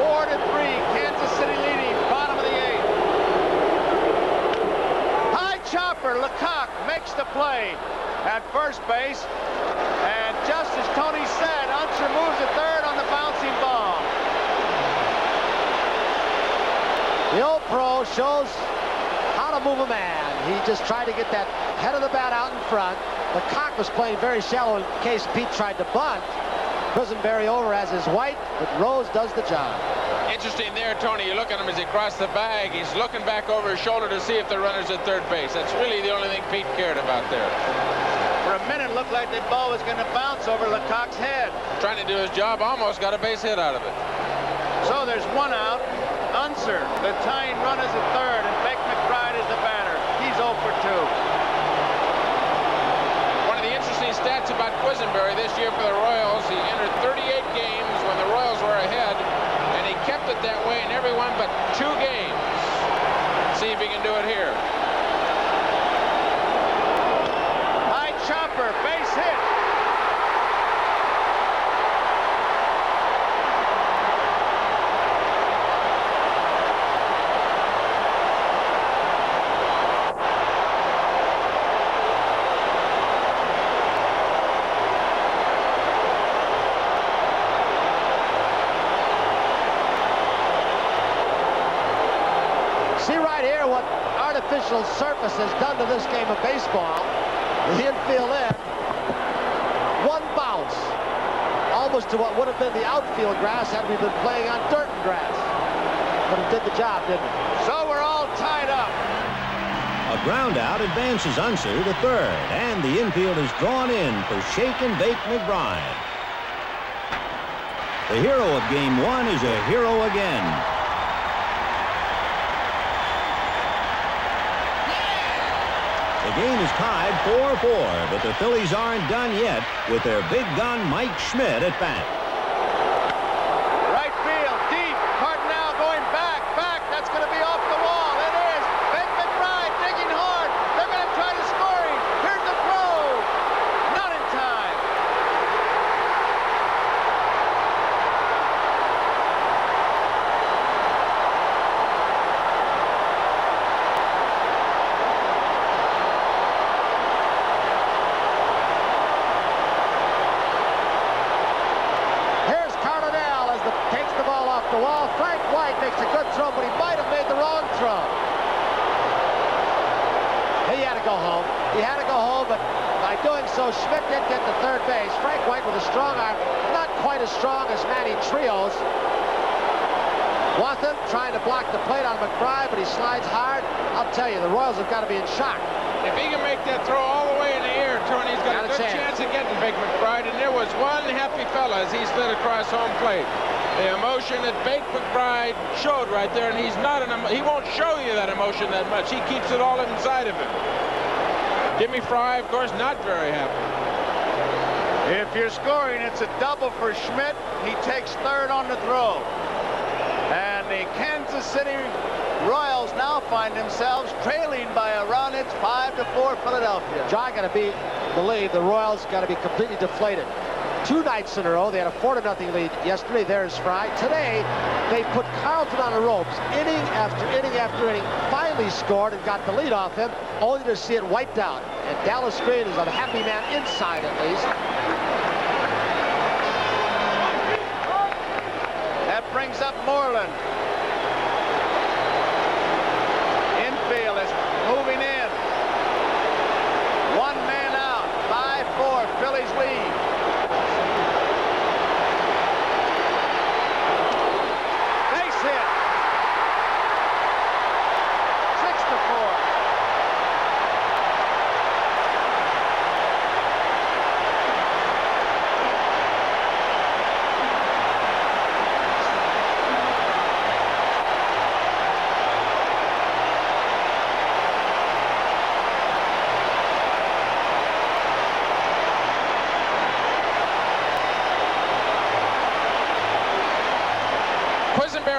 4-3, Kansas City leading, bottom of the 8th. High chopper, Lecoq makes the play at first base. And just as Tony said, Unser moves to third on the bouncing ball. The old pro shows how to move a man. He just tried to get that head of the bat out in front. Lecoq was playing very shallow in case Pete tried to bunt. Quisenberry over as his white, but Rose does the job. Interesting there, Tony. You look at him as he crossed the bag. He's looking back over his shoulder to see if the runner's at third base. That's really the only thing Pete cared about there. For a minute, it looked like that ball was going to bounce over Lecoq's head. Trying to do his job, almost got a base hit out of it. So there's one out. Unser, the tying run is at third, and Bake McBride is the batter. He's 0 for 2. One of the interesting stats about Quisenberry this year for the Royals, he entered 38 games when the Royals were ahead, and he kept it that way in every one but 2 games. See if he can do it here. High chopper, base hit. Artificial surface has done to this game of baseball. The infield end, one bounce, almost to what would have been the outfield grass had we been playing on dirt and grass. But it did the job, didn't it? So we're all tied up. A ground out advances Unser to third, and the infield is drawn in for Shake and Bake McBride. The hero of Game 1 is a hero again. The game is tied 4-4, but the Phillies aren't done yet with their big gun Mike Schmidt at bat. Right field, deep. Cardinal going back. That's going to be off the wall. It is. Bake McBride digging hard. They're going to try to score him. Here's the throw. Not in time. The wall. Frank White makes a good throw, but he might have made the wrong throw. He had to go home. He had to go home, but by doing so, Schmidt did get to third base. Frank White with a strong arm, not quite as strong as Manny Trios. Wathan trying to block the plate on McBride, but he slides hard. I'll tell you, the Royals have got to be in shock. If he can make that throw all the way in the air, Tony's got a good chance of getting Bake McBride, and there was one happy fella as he slid across home plate. The emotion that Bake McBride showed right there, and he won't show you that emotion that much. He keeps it all inside of him. Jimmy Fry, of course, not very happy. If you're scoring, it's a double for Schmidt. He takes third on the throw. And the Kansas City Royals now find themselves trailing by a run. It's 5-4 Philadelphia. John got to believe the Royals got to be completely deflated. 2 nights in a row. They had a 4-0 lead yesterday. There's Fry. Today, they put Carlton on the ropes, inning after inning after inning. Finally scored and got the lead off him, only to see it wiped out. And Dallas Green is a happy man inside, at least. That brings up Moreland. Infield is moving in. 1 man out. 5-4. Phillies lead. Base hit. 6-4.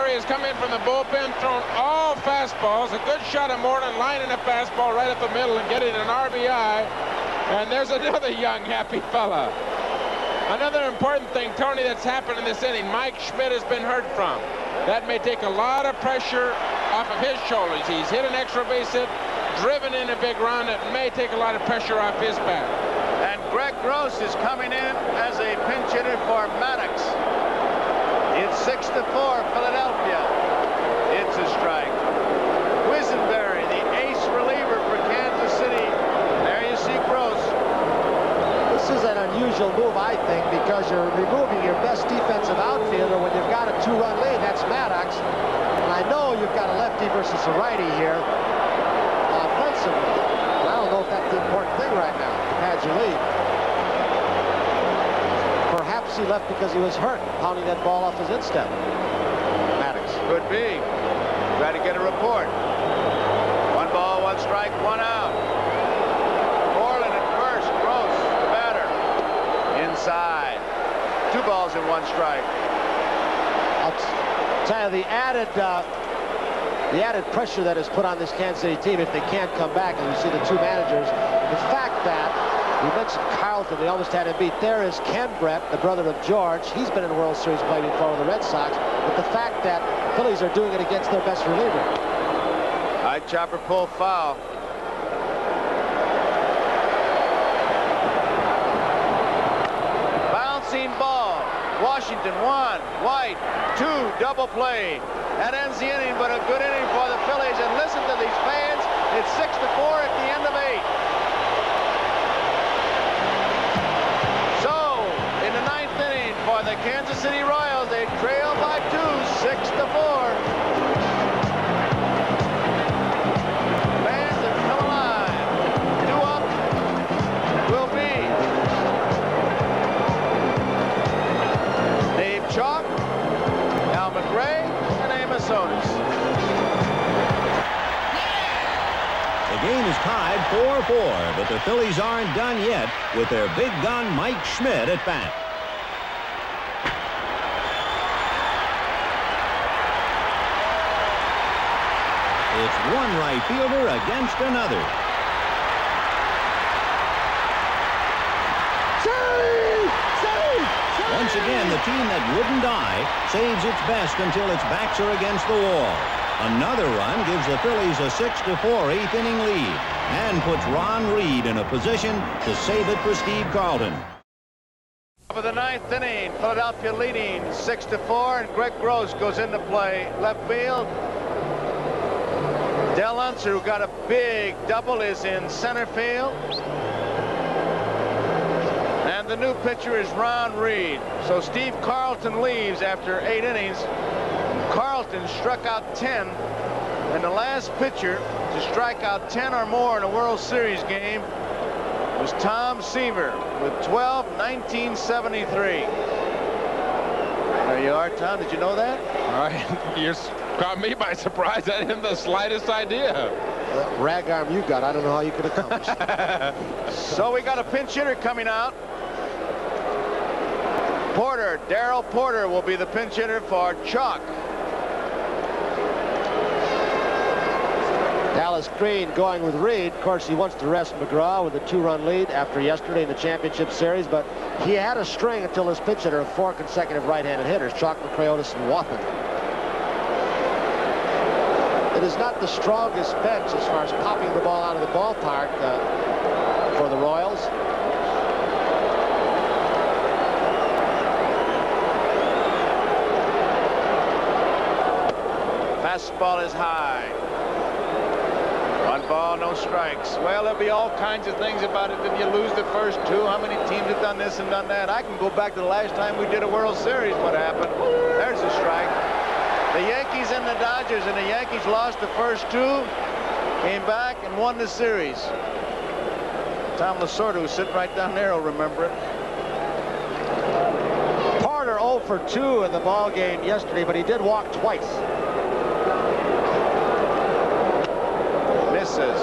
Has come in from the bullpen, thrown all fastballs. A good shot of Moreland lining a fastball right up the middle and getting an RBI. And there's another young, happy fella. Another important thing, Tony, that's happened in this inning. Mike Schmidt has been heard from. That may take a lot of pressure off of his shoulders. He's hit an extra base hit, driven in a big run. That may take a lot of pressure off his back. And Greg Gross is coming in as a pinch hitter for Maddox. It's 6-4, Philadelphia. It's a strike. Quisenberry, the ace reliever for Kansas City. There you see Gross. This is an unusual move, I think, because you're removing your best defensive outfielder when you've got a 2-run lead. That's Maddox. And I know you've got a lefty versus a righty here offensively. But I don't know if that's the important thing right now. You had your lead. Perhaps he left because he was hurt, pounding that ball off his instep. Maddox. Could be. Try to get a report. 1 ball, 1 strike, 1 out. Moreland at first. Gross, the batter. Inside. 2 balls and 1 strike. I'll tell you, the added pressure that is put on this Kansas City team if they can't come back, and you see the 2 managers, the fact that we mentioned Carlton, they almost had him beat. There is Ken Brett, the brother of George. He's been in the World Series play before with the Red Sox. But the fact that the Phillies are doing it against their best reliever. High chopper pull foul. Bouncing ball. Washington 1, White 2, double play. That ends the inning, but a good inning for the Phillies. And listen to these fans. It's 6-4 at the end of 8. For the Kansas City Royals, they trail by 2, 6-4. Fans have come alive. 2 up will be Dave Chalk, Al McRae, and Amos Otis. The game is tied 4-4, but the Phillies aren't done yet with their big gun Mike Schmidt at bat. It's one right fielder against another. Save! Save! Save! Once again, the team that wouldn't die saves its best until its backs are against the wall. Another run gives the Phillies a 6-4 8th inning lead and puts Ron Reed in a position to save it for Steve Carlton. Top of the 9th inning, Philadelphia leading 6-4, and Greg Gross goes into play left field. Del Unser, who got a big double, is in center field. And the new pitcher is Ron Reed. So Steve Carlton leaves after 8 innings. Carlton struck out 10. And the last pitcher to strike out 10 or more in a World Series game was Tom Seaver with 12, 1973. There you are, Tom. Did you know that? All right. You caught me by surprise. I didn't have the slightest idea. That rag arm you got, I don't know how you could accomplish it. So we got a pinch hitter coming out. Porter, Darrell Porter will be the pinch hitter for Chalk. Dallas Dallas Green going with Reed. Of course, he wants to rest McGraw with a 2-run lead after yesterday in the championship series, but he had a string until his pinch hitter of 4 consecutive right-handed hitters, Chalk, McRae, Otis, and Wathan. It is not the strongest bench as far as popping the ball out of the ballpark for the Royals. Fastball is high. 1 ball, no strikes. Well, there'll be all kinds of things about it. Did you lose the first 2? How many teams have done this and done that? I can go back to the last time we did a World Series. What happened? There's a strike. The Yankees and the Dodgers, and the Yankees lost the first 2, came back and won the series. Tom Lasorda, who's sitting right down there, will remember it. Porter 0 for 2 in the ball game yesterday, but he did walk twice. Misses.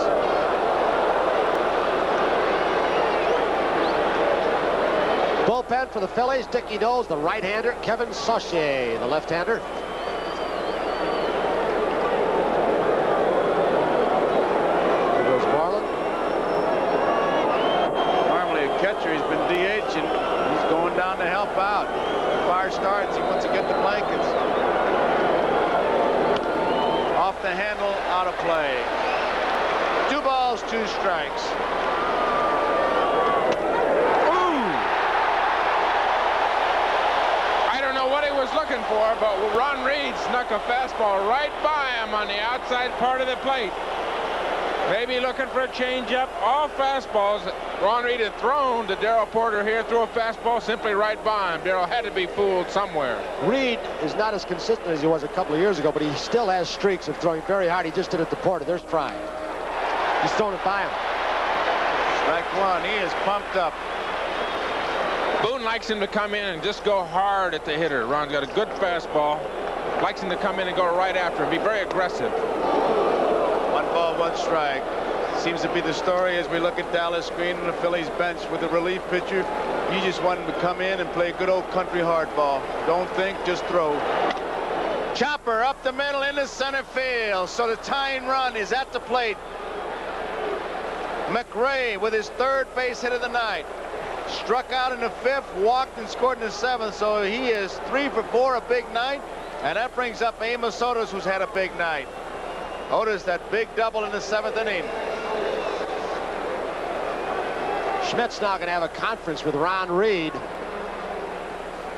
Bullpen for the Phillies. Dickie Knowles, the right-hander. Kevin Saucier, the left-hander. Here goes Marlin. Normally a catcher, he's been DH, and he's going down to help out. Fire starts, he wants to get the blankets. Off the handle, out of play. 2 balls, 2 strikes. I don't know what he was looking for, but Ron Reed snuck a fastball right by him on the outside part of the plate. Maybe looking for a changeup. All fastballs Ron Reed had thrown to Darrell Porter here, threw a fastball simply right by him. Darrell had to be fooled somewhere. Reed is not as consistent as he was a couple of years ago, but he still has streaks of throwing very hard. He just did it to Porter. There's Fry. He's thrown it by him. Strike 1. He is pumped up. Boone likes him to come in and just go hard at the hitter. Ron's got a good fastball. Likes him to come in and go right after him. Be very aggressive. 1 ball, 1 strike. Seems to be the story as we look at Dallas Green and the Phillies bench with the relief pitcher. You just want him to come in and play good old country hardball. Don't think, just throw. Chopper up the middle into center field. So the tying run is at the plate. McRae with his 3rd base hit of the night. Struck out in the 5th, walked and scored in the 7th. So he is 3 for 4, a big night. And that brings up Amos Otis, who's had a big night. Otis, that big double in the 7th inning. Schmidt's now going to have a conference with Ron Reed.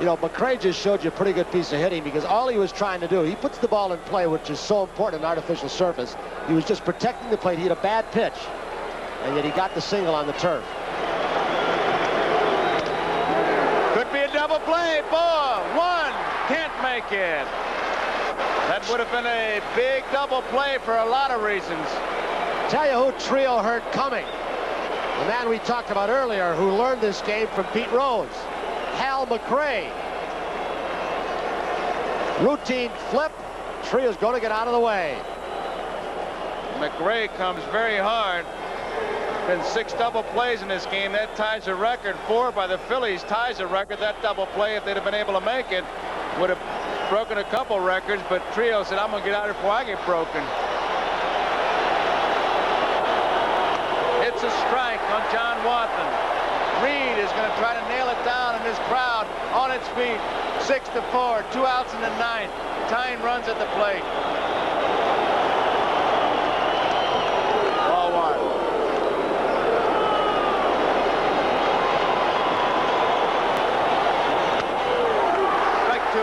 You know, McRae just showed you a pretty good piece of hitting because all he was trying to do, he puts the ball in play, which is so important in artificial surface. He was just protecting the plate. He had a bad pitch, and yet he got the single on the turf. Could be a double play. Ball 1, can't make it. That would have been a big double play for a lot of reasons. Tell you who Trio heard coming. The man we talked about earlier who learned this game from Pete Rose. Hal McRae. Routine flip. Trio's going to get out of the way. McRae comes very hard. Been 6 double plays in this game. That ties a record. 4 by the Phillies ties a record. That double play, if they'd have been able to make it, would have broken a couple records, but Trio said, I'm going to get out here before I get broken. It's a strike on John Wathan. Reed is going to try to nail it down, and this crowd on its feet. 6-4, 2 outs in the 9th. Tying runs at the plate. Ball 1. Strike 2.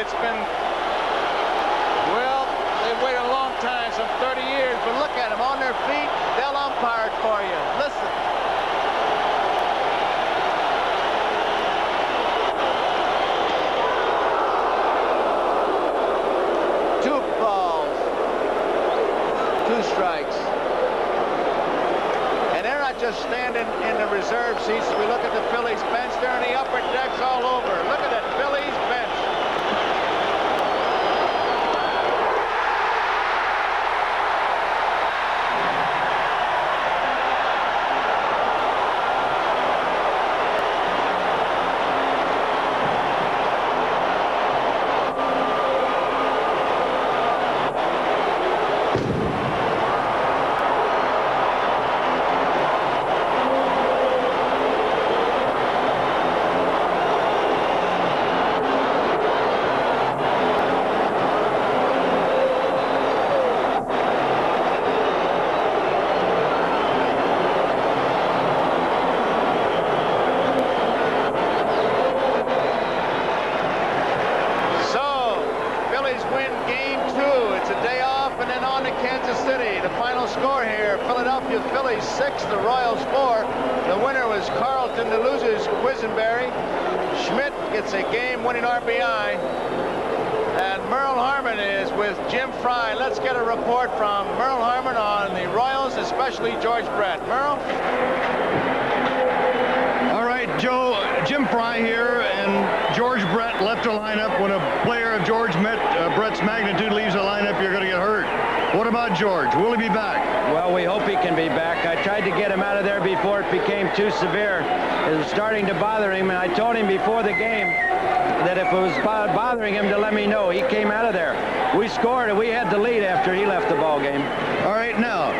It's been, well, they've waited a long time, some 30 years, but look at them on their feet. They'll umpire it for you. Listen. And on to Kansas City. The final score here, Philadelphia Phillies 6, the Royals 4. The winner was Carlton, the losers Quisenberry. Schmidt gets a game-winning RBI. And Merle Harmon is with Jim Fry. Let's get a report from Merle Harmon on the Royals, especially George Brett. Merle? All right, Joe, Jim Fry here, and George Brett left the lineup. When a player of George Brett's magnitude leaves the lineup, you're going to get hurt. What about George? Will he be back? Well, we hope he can be back. I tried to get him out of there before it became too severe. It was starting to bother him, and I told him before the game that if it was bothering him to let me know. He came out of there. We scored, and we had the lead after he left the ball game. All right, now,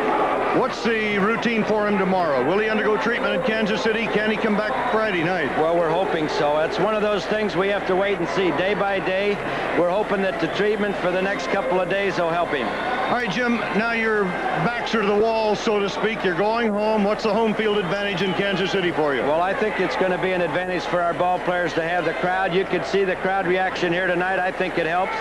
what's the routine for him tomorrow? Will he undergo treatment in Kansas City? Can he come back Friday night? Well, we're hoping so. It's one of those things we have to wait and see. Day by day, we're hoping that the treatment for the next couple of days will help him. All right, Jim, now your backs are to the wall, so to speak. You're going home. What's the home field advantage in Kansas City for you? Well, I think it's going to be an advantage for our ball players to have the crowd. You could see the crowd reaction here tonight. I think it helps.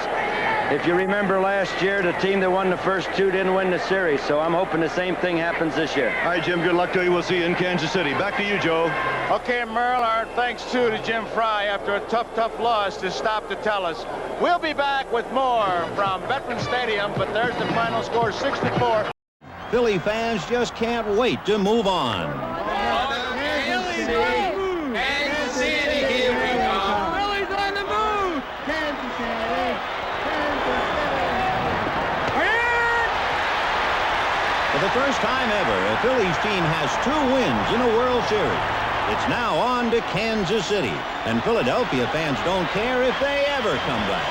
If you remember last year, the team that won the first two didn't win the series, so I'm hoping the same thing happens this year. All right, Jim, good luck to you. We'll see you in Kansas City. Back to you, Joe. Okay, Merle, our thanks, too, to Jim Fry after a tough loss to stop to tell us. We'll be back with more from Veterans Stadium, but there's the final score, 6-4. Philly fans just can't wait to move on. Kansas City, here we go. Phillies on the move. Kansas City. For the first time ever, a Phillies team has 2 wins in a World Series. It's now on to Kansas City, and Philadelphia fans don't care if they ever come back.